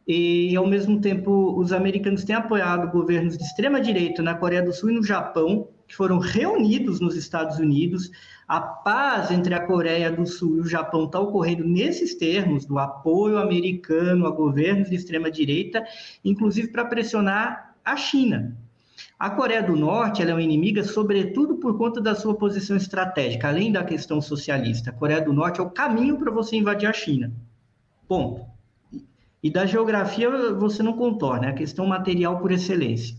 e, ao mesmo tempo, os americanos têm apoiado governos de extrema-direita na Coreia do Sul e no Japão, que foram reunidos nos Estados Unidos. A paz entre a Coreia do Sul e o Japão está ocorrendo nesses termos, do apoio americano a governos de extrema-direita, inclusive para pressionar a China. A Coreia do Norte ela é uma inimiga, sobretudo por conta da sua posição estratégica, além da questão socialista. A Coreia do Norte é o caminho para você invadir a China. Ponto. E da geografia você não contorna, é a questão material por excelência.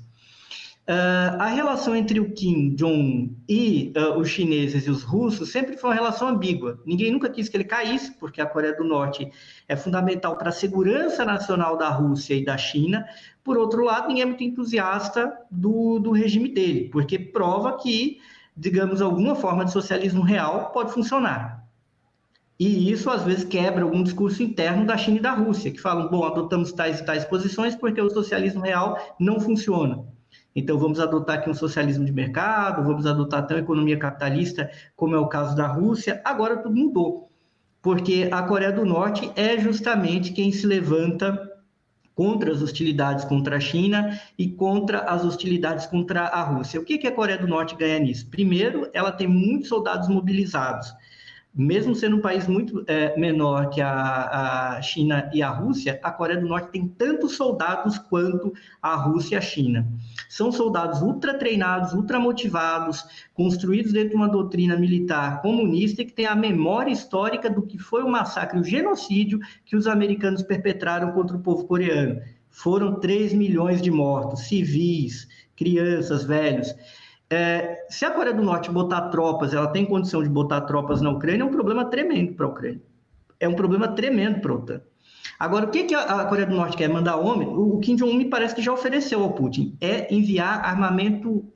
A relação entre o Kim Jong e os chineses e os russos sempre foi uma relação ambígua. Ninguém nunca quis que ele caísse, porque a Coreia do Norte é fundamental para a segurança nacional da Rússia e da China. Por outro lado, ninguém é muito entusiasta do regime dele, porque prova que, digamos, alguma forma de socialismo real pode funcionar. E isso, às vezes, quebra algum discurso interno da China e da Rússia, que falam, bom, adotamos tais e tais posições porque o socialismo real não funciona. Então, vamos adotar aqui um socialismo de mercado, vamos adotar até uma economia capitalista, como é o caso da Rússia. Agora tudo mudou, porque a Coreia do Norte é justamente quem se levanta contra as hostilidades contra a China e contra as hostilidades contra a Rússia. O que a Coreia do Norte ganha nisso? Primeiro, ela tem muitos soldados mobilizados. Mesmo sendo um país muito menor que a China e a Rússia, a Coreia do Norte tem tantos soldados quanto a Rússia e a China. São soldados ultra treinados, ultra motivados, construídos dentro de uma doutrina militar comunista e que tem a memória histórica do que foi o massacre, o genocídio que os americanos perpetraram contra o povo coreano. Foram 3 milhões de mortos, civis, crianças, velhos. Se a Coreia do Norte botar tropas, ela tem condição de botar tropas na Ucrânia, é um problema tremendo para a Ucrânia. É um problema tremendo para a OTAN. Agora, o que a Coreia do Norte quer? Mandar homem? O Kim Jong-un me parece que já ofereceu ao Putin. É enviar armamento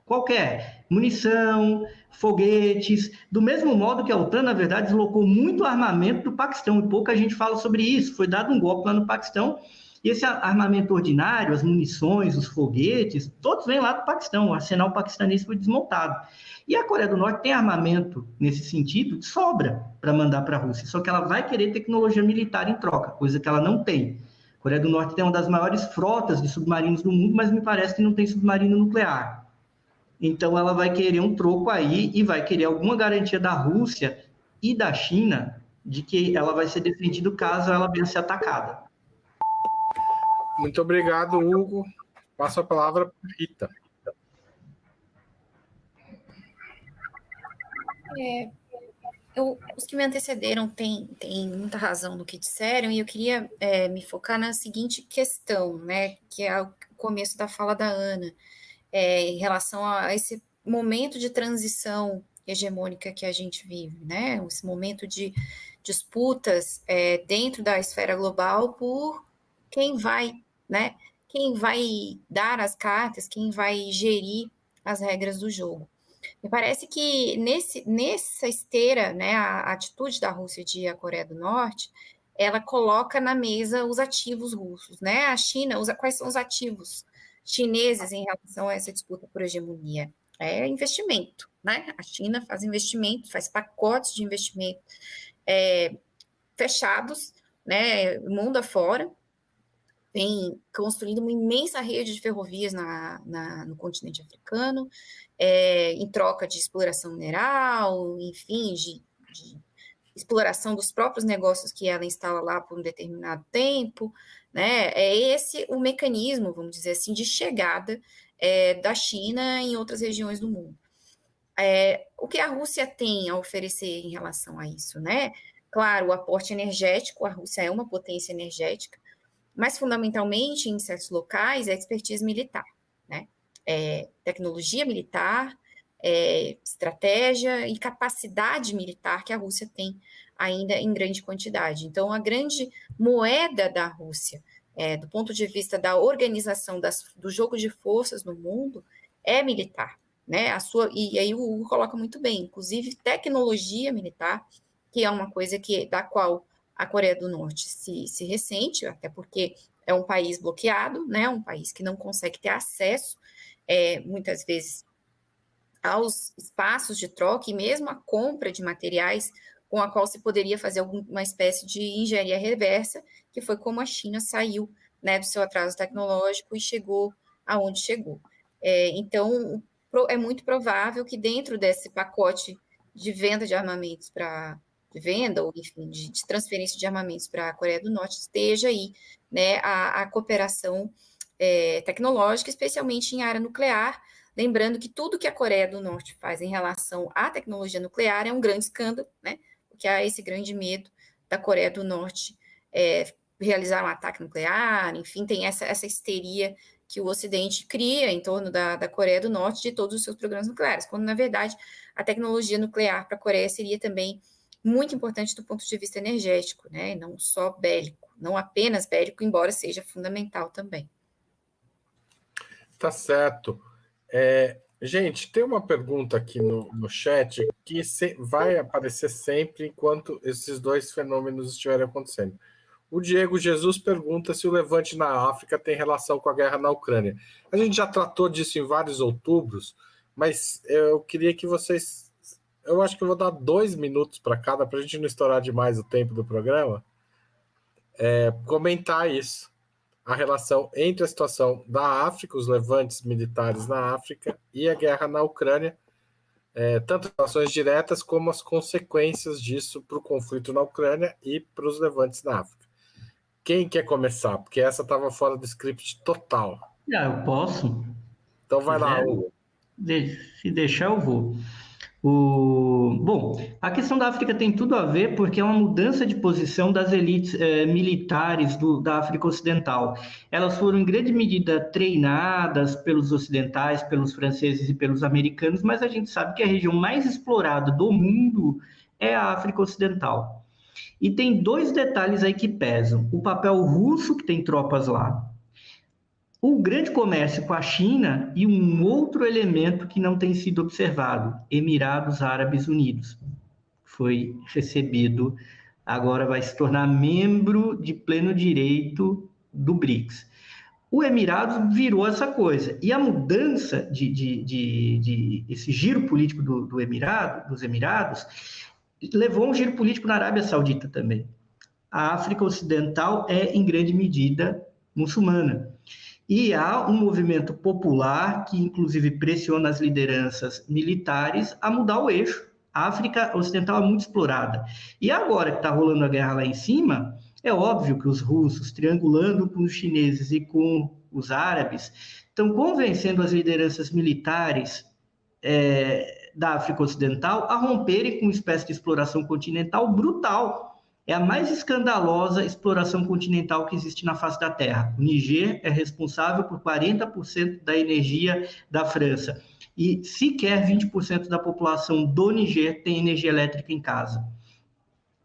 qualquer. Munição, foguetes. Do mesmo modo que a OTAN, na verdade, deslocou muito armamento do Paquistão. E pouca gente fala sobre isso. Foi dado um golpe lá no Paquistão. E esse armamento ordinário, as munições, os foguetes, todos vêm lá do Paquistão. O arsenal paquistanês foi desmontado. E a Coreia do Norte tem armamento, nesse sentido, de sobra para mandar para a Rússia. Só que ela vai querer tecnologia militar em troca, coisa que ela não tem. A Coreia do Norte tem uma das maiores frotas de submarinos do mundo, mas me parece que não tem submarino nuclear. Então, ela vai querer um troco aí e vai querer alguma garantia da Rússia e da China de que ela vai ser defendida caso ela venha ser atacada.
Muito obrigado, Hugo. Passo a palavra para a Rita.
Os que me antecederam têm muita razão no que disseram, e eu queria me focar na seguinte questão, né, que é o começo da fala da Ana, em relação a esse momento de transição hegemônica que a gente vive, né, esse momento de disputas dentro da esfera global por quem vai, né, quem vai dar as cartas, quem vai gerir as regras do jogo. Me parece que nessa esteira, né, a atitude da Rússia e a Coreia do Norte, ela coloca na mesa os ativos russos, né? A China, quais são os ativos chineses em relação a essa disputa por hegemonia? É investimento, né? A China faz investimento, faz pacotes de investimento fechados, né, mundo afora, vem construindo uma imensa rede de ferrovias no continente africano, em troca de exploração mineral, enfim, de exploração dos próprios negócios que ela instala lá por um determinado tempo, né? É esse o mecanismo, vamos dizer assim, de chegada da China em outras regiões do mundo. O que a Rússia tem a oferecer em relação a isso, né? Claro, o aporte energético, a Rússia é uma potência energética, mas fundamentalmente, em certos locais, é expertise militar, né? Tecnologia militar, estratégia e capacidade militar que a Rússia tem ainda em grande quantidade. Então, a grande moeda da Rússia, do ponto de vista da organização do jogo de forças no mundo, é militar, né? E aí o Hugo coloca muito bem, inclusive tecnologia militar, que é uma coisa da qual a Coreia do Norte se ressente, até porque é um país bloqueado, né? Um país que não consegue ter acesso, muitas vezes, aos espaços de troca e mesmo a compra de materiais com a qual se poderia fazer uma espécie de engenharia reversa, que foi como a China saiu, né, do seu atraso tecnológico e chegou aonde chegou. Então, é muito provável que dentro desse pacote de venda de armamentos de venda, ou enfim, de transferência de armamentos para a Coreia do Norte, esteja aí, né, a cooperação tecnológica, especialmente em área nuclear, lembrando que tudo que a Coreia do Norte faz em relação à tecnologia nuclear é um grande escândalo, né, porque há esse grande medo da Coreia do Norte realizar um ataque nuclear, enfim, tem essa histeria que o Ocidente cria em torno da Coreia do Norte de todos os seus programas nucleares, quando, na verdade, a tecnologia nuclear para a Coreia seria também muito importante do ponto de vista energético, né? Não só bélico, não apenas bélico, embora seja fundamental também.
Tá certo. Gente, tem uma pergunta aqui no chat que vai aparecer sempre enquanto esses dois fenômenos estiverem acontecendo. O Diego Jesus pergunta se o levante na África tem relação com a guerra na Ucrânia. A gente já tratou disso em vários outubros, mas eu queria que vocês... Eu acho que eu vou dar 2 minutos para cada, para a gente não estourar demais o tempo do programa, comentar isso. A relação entre a situação da África, os levantes militares na África e a guerra na Ucrânia, tanto as ações diretas como as consequências disso para o conflito na Ucrânia e para os levantes na África. Quem quer começar? Porque essa estava fora do script total.
Eu posso.
Então vai lá, Hugo.
Se deixar, eu vou. Bom, a questão da África tem tudo a ver porque é uma mudança de posição das elites militares da África Ocidental. Elas foram, em grande medida, treinadas pelos ocidentais, pelos franceses e pelos americanos, mas a gente sabe que a região mais explorada do mundo é a África Ocidental. E tem 2 detalhes aí que pesam. O papel russo, que tem tropas lá, o grande comércio com a China e um outro elemento que não tem sido observado, Emirados Árabes Unidos. Foi recebido, agora vai se tornar membro de pleno direito do BRICS. O Emirados virou essa coisa. E a mudança esse giro político dos Emirados levou um giro político na Arábia Saudita também. A África Ocidental é, em grande medida, muçulmana. E há um movimento popular que, inclusive, pressiona as lideranças militares a mudar o eixo. A África Ocidental é muito explorada. E agora que está rolando a guerra lá em cima, é óbvio que os russos, triangulando com os chineses e com os árabes, estão convencendo as lideranças militares da África Ocidental a romperem com uma espécie de exploração continental brutal. É a mais escandalosa exploração continental que existe na face da Terra. O Niger é responsável por 40% da energia da França. E sequer 20% da população do Niger tem energia elétrica em casa.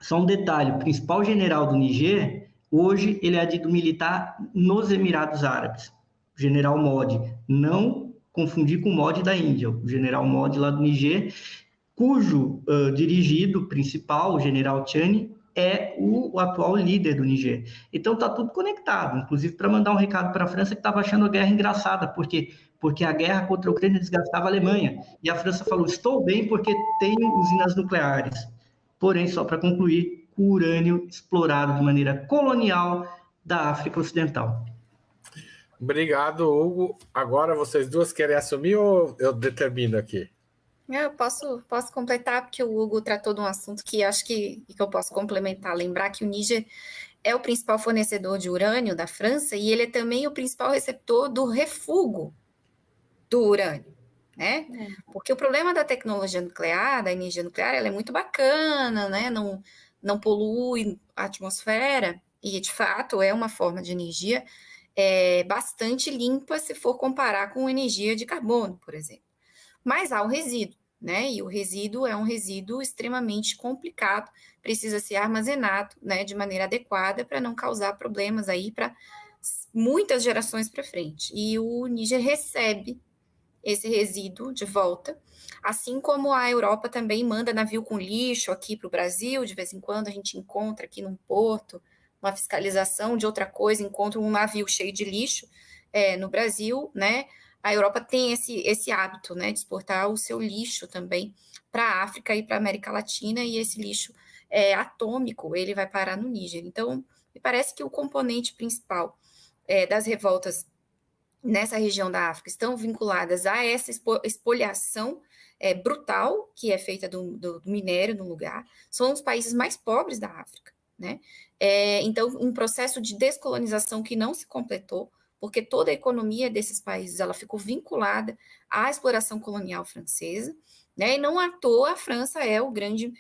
Só um detalhe, o principal general do Niger, hoje, ele é dito militar nos Emirados Árabes. O general Modi. Não confundir com o Modi da Índia. O general Modi lá do Niger, cujo dirigido principal, o general Chani, é o atual líder do Niger. Então está tudo conectado, inclusive para mandar um recado para a França que estava achando a guerra engraçada, porque a guerra contra a Ucrânia desgastava a Alemanha. E a França falou, estou bem porque tenho usinas nucleares. Porém, só para concluir, o urânio explorado de maneira colonial da África Ocidental.
Obrigado, Hugo. Agora vocês duas querem assumir ou eu determino aqui?
Eu posso completar, porque o Hugo tratou de um assunto que acho que eu posso complementar. Lembrar que o Níger é o principal fornecedor de urânio da França e ele é também o principal receptor do refúgio do urânio, né? Porque o problema da tecnologia nuclear, da energia nuclear, ela é muito bacana, né? Não polui a atmosfera e, de fato, é uma forma de energia bastante limpa se for comparar com energia de carbono, por exemplo. Mas há o resíduo, né? E o resíduo é um resíduo extremamente complicado, precisa ser armazenado, né, de maneira adequada para não causar problemas aí para muitas gerações para frente. E o Níger recebe esse resíduo de volta, assim como a Europa também manda navio com lixo aqui para o Brasil, de vez em quando a gente encontra aqui num porto uma fiscalização de outra coisa, encontra um navio cheio de lixo no Brasil, né? A Europa tem esse hábito, né, de exportar o seu lixo também para a África e para a América Latina, e esse lixo atômico, ele vai parar no Níger. Então, me parece que o componente principal das revoltas nessa região da África estão vinculadas a essa expoliação brutal que é feita do minério no lugar. São os países mais pobres da África, né? Então, um processo de descolonização que não se completou, porque toda a economia desses países ela ficou vinculada à exploração colonial francesa, né? E não à toa a França é o grande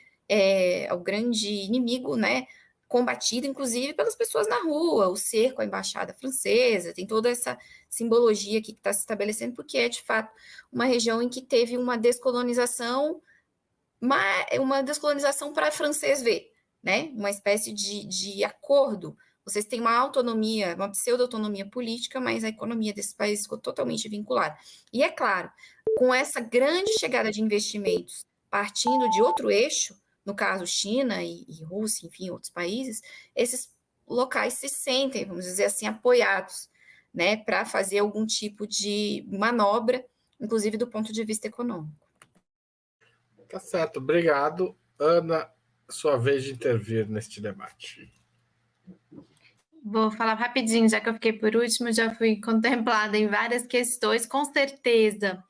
inimigo, né? Combatido, inclusive, pelas pessoas na rua, o cerco à embaixada francesa, tem toda essa simbologia aqui que está se estabelecendo, porque é, de fato, uma região em que teve uma descolonização para francês ver, né? Uma espécie de acordo. Vocês têm uma autonomia, uma pseudo-autonomia política, mas a economia desses países ficou totalmente vinculada. E é claro, com essa grande chegada de investimentos partindo de outro eixo, no caso China e Rússia, enfim, outros países, esses locais se sentem, vamos dizer assim, apoiados, né, para fazer algum tipo de manobra, inclusive do ponto de vista econômico.
Tá certo, obrigado. Ana, sua vez de intervir neste debate.
Vou falar rapidinho, já que eu fiquei por último, já fui contemplada em várias questões, com certeza.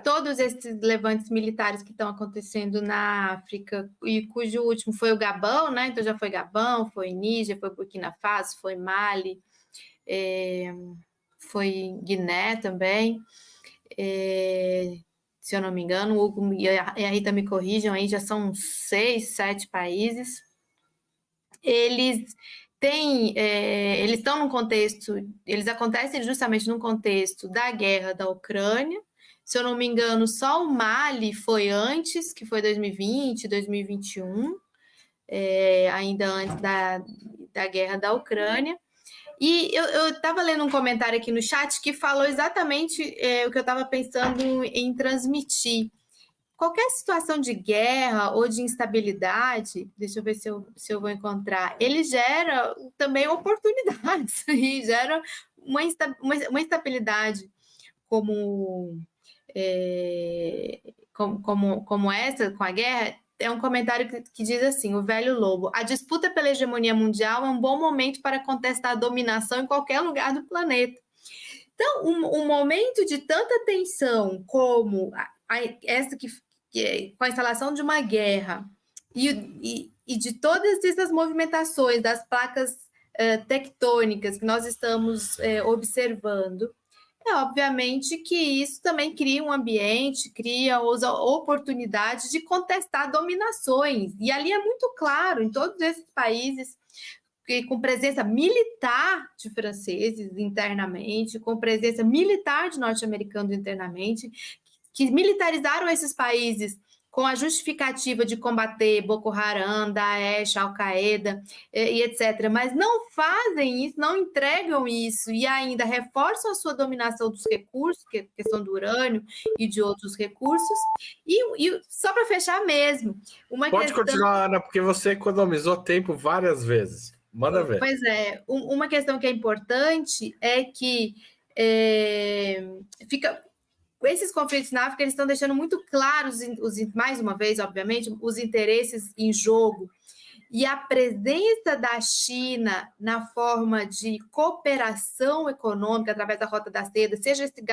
Todos esses levantes militares que estão acontecendo na África, e cujo último foi o Gabão, né? Então já foi Gabão, foi Níger, foi Burkina Faso, foi Mali, foi Guiné também. Se eu não me engano, o Hugo e a Rita me corrijam, aí já são 6, 7 países. Eles estão num contexto, eles acontecem justamente num contexto da guerra da Ucrânia. Se eu não me engano, só o Mali foi antes, que foi 2020, 2021, ainda antes da guerra da Ucrânia. E eu estava lendo um comentário aqui no chat que falou exatamente o que eu estava pensando em transmitir. Qualquer situação de guerra ou de instabilidade, deixa eu ver se eu vou encontrar, ele gera também oportunidades e gera uma instabilidade como essa, com a guerra. É um comentário que diz assim: o velho lobo, a disputa pela hegemonia mundial é um bom momento para contestar a dominação em qualquer lugar do planeta. Então, um momento de tanta tensão como essa com a instalação de uma guerra e de todas essas movimentações das placas tectônicas que nós estamos observando, obviamente que isso também cria um ambiente, cria oportunidades de contestar dominações. E ali é muito claro, em todos esses países, com presença militar de franceses internamente, com presença militar de norte-americanos internamente, que militarizaram esses países com a justificativa de combater Boko Haram, Daesh, Al-Qaeda e etc. Mas não fazem isso, não entregam isso e ainda reforçam a sua dominação dos recursos, que é a questão do urânio e de outros recursos. E só para fechar mesmo,
Pode continuar, Ana, porque você economizou tempo várias vezes. Manda ver.
Pois é, uma questão que é importante é que esses conflitos na África, eles estão deixando muito claros, mais uma vez, obviamente, os interesses em jogo. E a presença da China na forma de cooperação econômica através da Rota da Seda, seja esse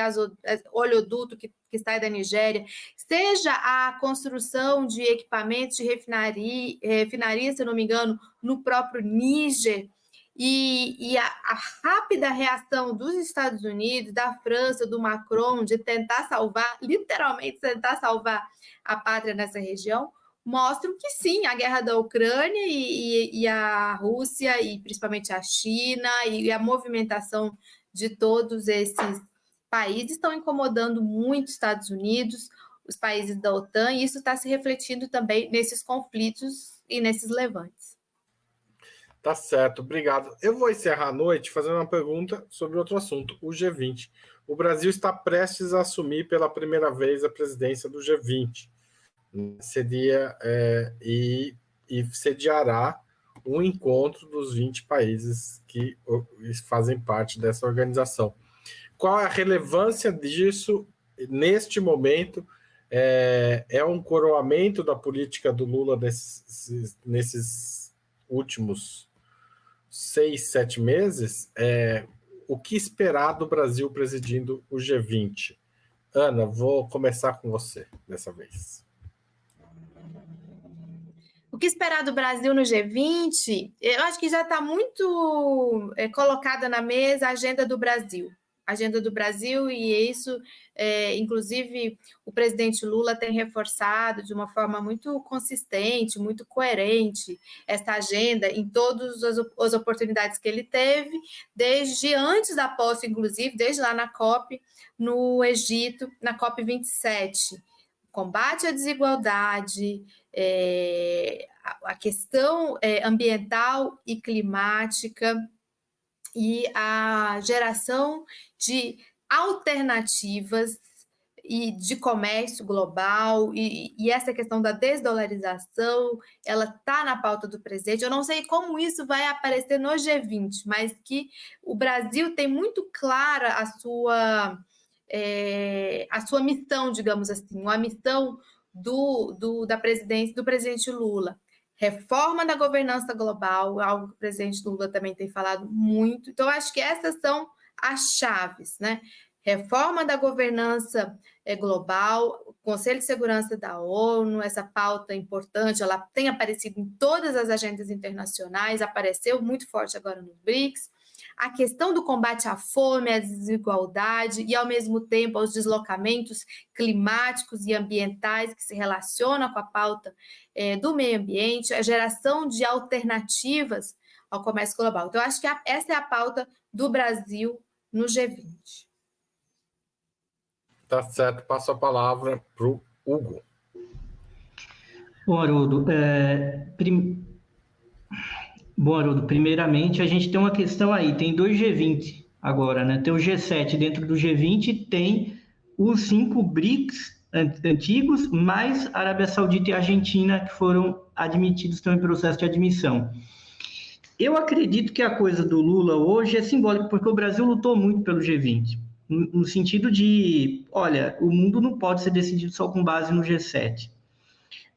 oleoduto que sai da Nigéria, seja a construção de equipamentos de refinaria, se eu não me engano, no próprio Níger, e a rápida reação dos Estados Unidos, da França, do Macron, de tentar salvar, literalmente tentar salvar a pátria nessa região, mostram que sim, a guerra da Ucrânia e a Rússia, e principalmente a China, e a movimentação de todos esses países estão incomodando muito os Estados Unidos, os países da OTAN, e isso está se refletindo também nesses conflitos e nesses levantes.
Tá certo, obrigado. Eu vou encerrar a noite fazendo uma pergunta sobre outro assunto, o G20. O Brasil está prestes a assumir pela primeira vez a presidência do G20. E sediará um encontro dos 20 países que fazem parte dessa organização. Qual é a relevância disso neste momento? É um coroamento da política do Lula nesses últimos 6, 7 meses? O que esperar do Brasil presidindo o G20? Ana, vou começar com você dessa vez.
O que esperar do Brasil no G20? Eu acho que já está muito colocada na mesa a agenda do Brasil. E isso, inclusive, o presidente Lula tem reforçado de uma forma muito consistente, muito coerente, essa agenda em todas as oportunidades que ele teve, desde antes da posse, inclusive, desde lá na COP, no Egito, na COP 27. Combate à desigualdade, a questão ambiental e climática, e a geração de alternativas e de comércio global, e essa questão da desdolarização, ela está na pauta do presidente. Eu não sei como isso vai aparecer no G20, mas que o Brasil tem muito clara a sua missão, digamos assim, a missão da presidência do presidente Lula. Reforma da governança global, algo que o presidente Lula também tem falado muito. Então, acho que essas são as chaves, né? Reforma da governança global, Conselho de Segurança da ONU, essa pauta importante, ela tem aparecido em todas as agendas internacionais, apareceu muito forte agora no BRICS. A questão do combate à fome, à desigualdade e, ao mesmo tempo, aos deslocamentos climáticos e ambientais que se relacionam com a pauta do meio ambiente, a geração de alternativas ao comércio global. Então, acho que essa é a pauta do Brasil no G20.
Tá certo, passo a palavra para o Hugo.
Bom, Haroldo, primeiramente a gente tem uma questão aí, tem 2 G20 agora, né? Tem o G7, dentro do G20 tem os 5 BRICS antigos, mais Arábia Saudita e Argentina, que foram admitidos, estão em processo de admissão. Eu acredito que a coisa do Lula hoje é simbólica, porque o Brasil lutou muito pelo G20, no sentido de, olha, o mundo não pode ser decidido só com base no G7.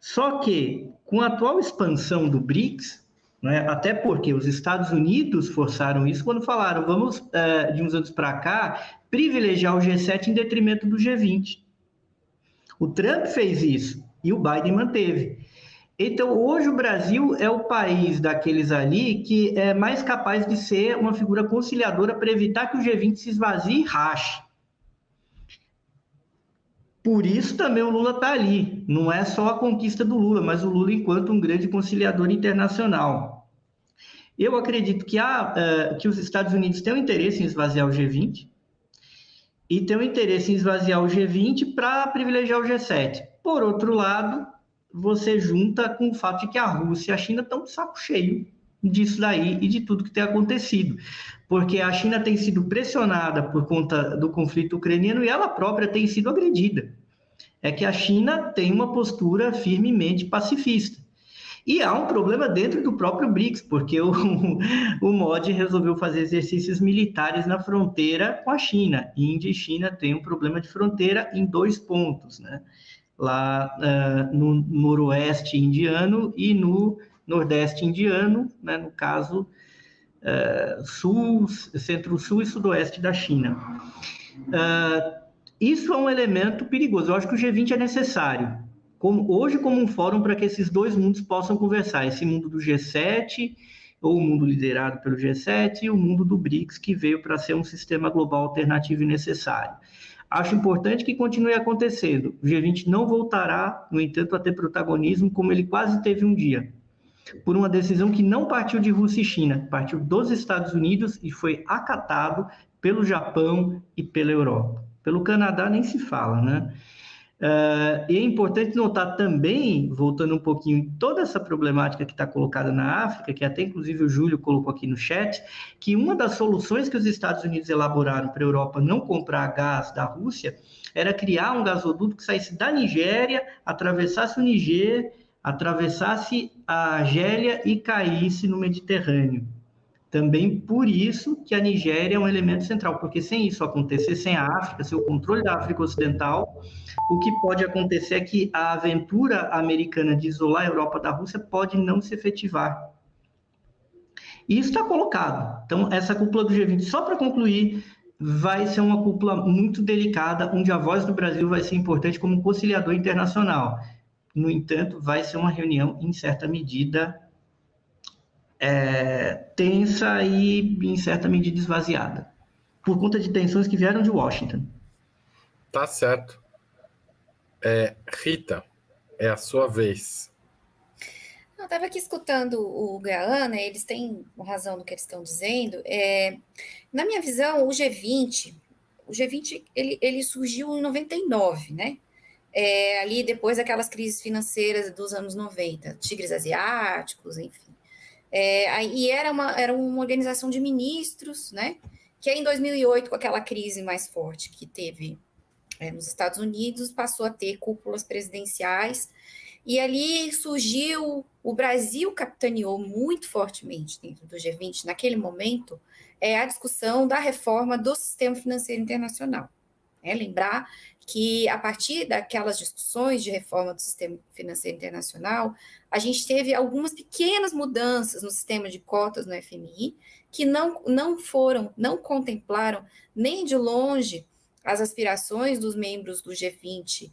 Só que, com a atual expansão do BRICS, né, até porque os Estados Unidos forçaram isso quando falaram, vamos, de uns anos para cá, privilegiar o G7 em detrimento do G20. O Trump fez isso e o Biden manteve. Então, hoje o Brasil é o país daqueles ali que é mais capaz de ser uma figura conciliadora para evitar que o G20 se esvazie e rache. Por isso também o Lula está ali. Não é só a conquista do Lula, mas o Lula enquanto um grande conciliador internacional. Eu acredito que os Estados Unidos têm um interesse em esvaziar o G20 e têm um interesse em esvaziar o G20 para privilegiar o G7. Por outro lado, você junta com o fato de que a Rússia e a China estão de saco cheio disso daí e de tudo que tem acontecido. Porque a China tem sido pressionada por conta do conflito ucraniano e ela própria tem sido agredida. É que a China tem uma postura firmemente pacifista. E há um problema dentro do próprio BRICS, porque o Modi resolveu fazer exercícios militares na fronteira com a China. Índia e China têm um problema de fronteira em 2 pontos, né? Lá no noroeste indiano e no nordeste indiano, né? No caso, centro-sul e sudoeste da China. Isso é um elemento perigoso. Eu acho que o G20 é necessário, hoje como um fórum para que esses 2 mundos possam conversar, esse mundo do G7, ou o mundo liderado pelo G7, e o mundo do BRICS, que veio para ser um sistema global alternativo e necessário. Acho importante que continue acontecendo. O G20 não voltará, no entanto, a ter protagonismo como ele quase teve um dia, por uma decisão que não partiu de Rússia e China, partiu dos Estados Unidos e foi acatado pelo Japão e pela Europa. Pelo Canadá nem se fala, né? E é importante notar também, voltando um pouquinho em toda essa problemática que está colocada na África, que até inclusive o Júlio colocou aqui no chat, que uma das soluções que os Estados Unidos elaboraram para a Europa não comprar gás da Rússia era criar um gasoduto que saísse da Nigéria, atravessasse o Niger, atravessasse a Argélia e caísse no Mediterrâneo. Também por isso que a Nigéria é um elemento central, porque sem isso acontecer, sem a África, sem o controle da África Ocidental, o que pode acontecer é que a aventura americana de isolar a Europa da Rússia pode não se efetivar. E isso está colocado. Então, essa cúpula do G20, só para concluir, vai ser uma cúpula muito delicada, onde a voz do Brasil vai ser importante como conciliador internacional. No entanto, vai ser uma reunião, em certa medida, tensa e, em certa medida, esvaziada, por conta de tensões que vieram de Washington.
Tá certo. Rita, é a sua vez.
Eu estava aqui escutando o Gaana, eles têm razão no que eles estão dizendo. Na minha visão, o G20 ele surgiu em 99, né? Ali depois daquelas crises financeiras dos anos 90, tigres asiáticos, enfim. E era uma organização de ministros, né? Que em 2008, com aquela crise mais forte que teve nos Estados Unidos, passou a ter cúpulas presidenciais, e ali surgiu, o Brasil capitaneou muito fortemente dentro do G20, naquele momento, a discussão da reforma do sistema financeiro internacional. Lembrar que, a partir daquelas discussões de reforma do sistema financeiro internacional, a gente teve algumas pequenas mudanças no sistema de cotas no FMI, que não contemplaram nem de longe as aspirações dos membros do G20,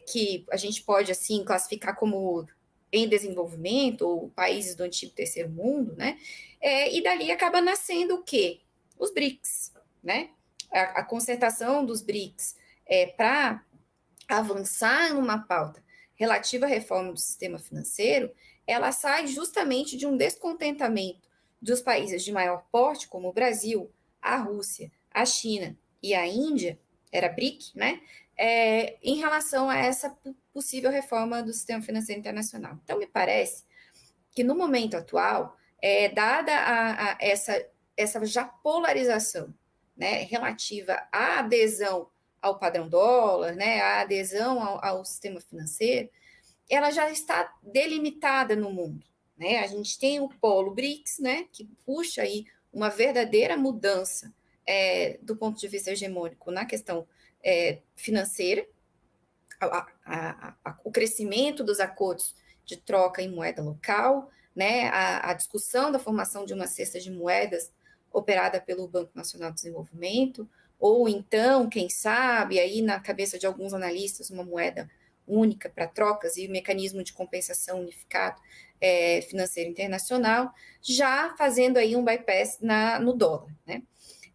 que a gente pode, assim, classificar como em desenvolvimento, ou países do antigo terceiro mundo, né? E dali acaba nascendo o quê? Os BRICS, né? A concertação dos BRICS para avançar numa pauta relativa à reforma do sistema financeiro, ela sai justamente de um descontentamento dos países de maior porte, como o Brasil, a Rússia, a China e a Índia, era BRIC, né? Em relação a essa possível reforma do sistema financeiro internacional. Então, me parece que no momento atual, dada essa já polarização, né, relativa à adesão ao padrão dólar, né, à adesão ao sistema financeiro, ela já está delimitada no mundo, né? A gente tem o polo BRICS, né, que puxa aí uma verdadeira mudança do ponto de vista hegemônico na questão financeira, o crescimento dos acordos de troca em moeda local, né, a discussão da formação de uma cesta de moedas operada pelo Banco Nacional de Desenvolvimento, ou então, quem sabe, aí na cabeça de alguns analistas, uma moeda única para trocas e o mecanismo de compensação unificado financeiro internacional, já fazendo aí um bypass no dólar, né?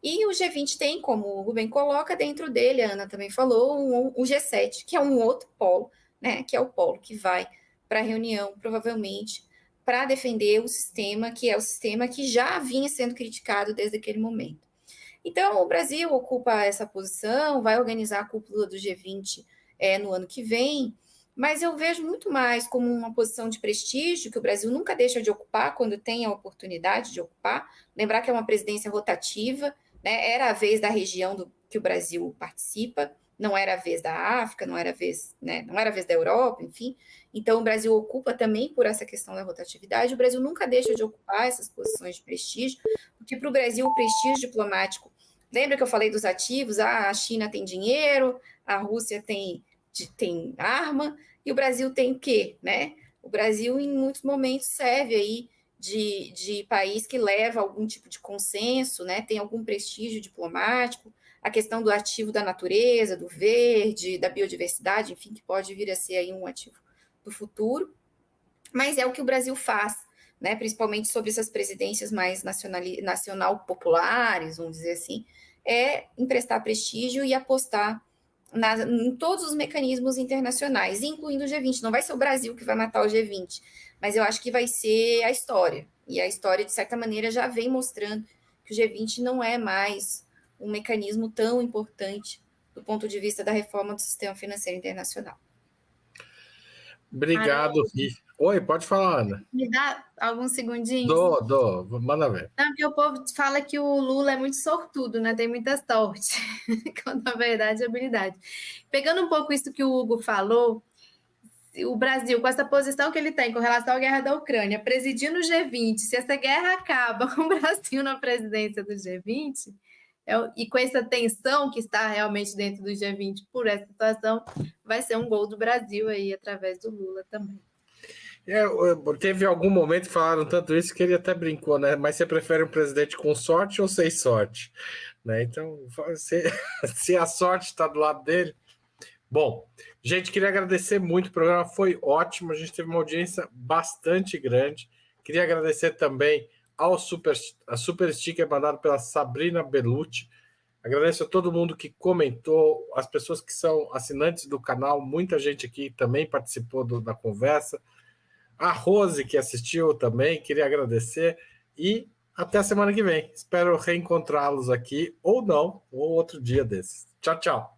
E o G20 tem, como o Rubem coloca, dentro dele, a Ana também falou, o G7, que é um outro polo, né, que é o polo que vai para a reunião, provavelmente, para defender o sistema, que é o sistema que já vinha sendo criticado desde aquele momento. Então, o Brasil ocupa essa posição, vai organizar a cúpula do G20 no ano que vem, mas eu vejo muito mais como uma posição de prestígio, que o Brasil nunca deixa de ocupar quando tem a oportunidade de ocupar. Lembrar que é uma presidência rotativa, né? Era a vez da região que o Brasil participa, não era a vez da África, não era a vez da Europa, enfim. Então, o Brasil ocupa também por essa questão da rotatividade. O Brasil nunca deixa de ocupar essas posições de prestígio, porque para o Brasil o prestígio diplomático... Lembra que eu falei dos ativos? A China tem dinheiro, a Rússia tem arma, e o Brasil tem o quê? Né? O Brasil, em muitos momentos, serve aí de país que leva algum tipo de consenso, né? Tem algum prestígio diplomático, a questão do ativo da natureza, do verde, da biodiversidade, enfim, que pode vir a ser aí um ativo do futuro, mas é o que o Brasil faz, né? Principalmente sobre essas presidências mais nacional populares, vamos dizer assim, emprestar prestígio e apostar em todos os mecanismos internacionais, incluindo o G20. Não vai ser o Brasil que vai matar o G20, mas eu acho que vai ser a história. E a história, de certa maneira, já vem mostrando que o G20 não é mais um mecanismo tão importante do ponto de vista da reforma do sistema financeiro internacional.
Obrigado, Ri. Oi, pode falar, Ana.
Me dá alguns segundinhos?
Dou. Manda ver.
Não, porque o povo fala que o Lula é muito sortudo, né? Tem muita sorte, quando na verdade é habilidade. Pegando um pouco isso que o Hugo falou, o Brasil, com essa posição que ele tem com relação à guerra da Ucrânia, presidindo o G20, se essa guerra acaba com o Brasil na presidência do G20, e com essa tensão que está realmente dentro do G20 por essa situação, vai ser um gol do Brasil aí, através do Lula também.
Teve algum momento que falaram tanto isso que ele até brincou, né? Mas você prefere um presidente com sorte ou sem sorte? Né? Então, se a sorte está do lado dele... Bom, gente, queria agradecer muito, o programa foi ótimo, a gente teve uma audiência bastante grande. Queria agradecer também a super sticker mandado pela Sabrina Bellucci. Agradeço a todo mundo que comentou, as pessoas que são assinantes do canal, muita gente aqui também participou da conversa. A Rose, que assistiu também, queria agradecer. E até a semana que vem. Espero reencontrá-los aqui, ou não, ou outro dia desses. Tchau, tchau.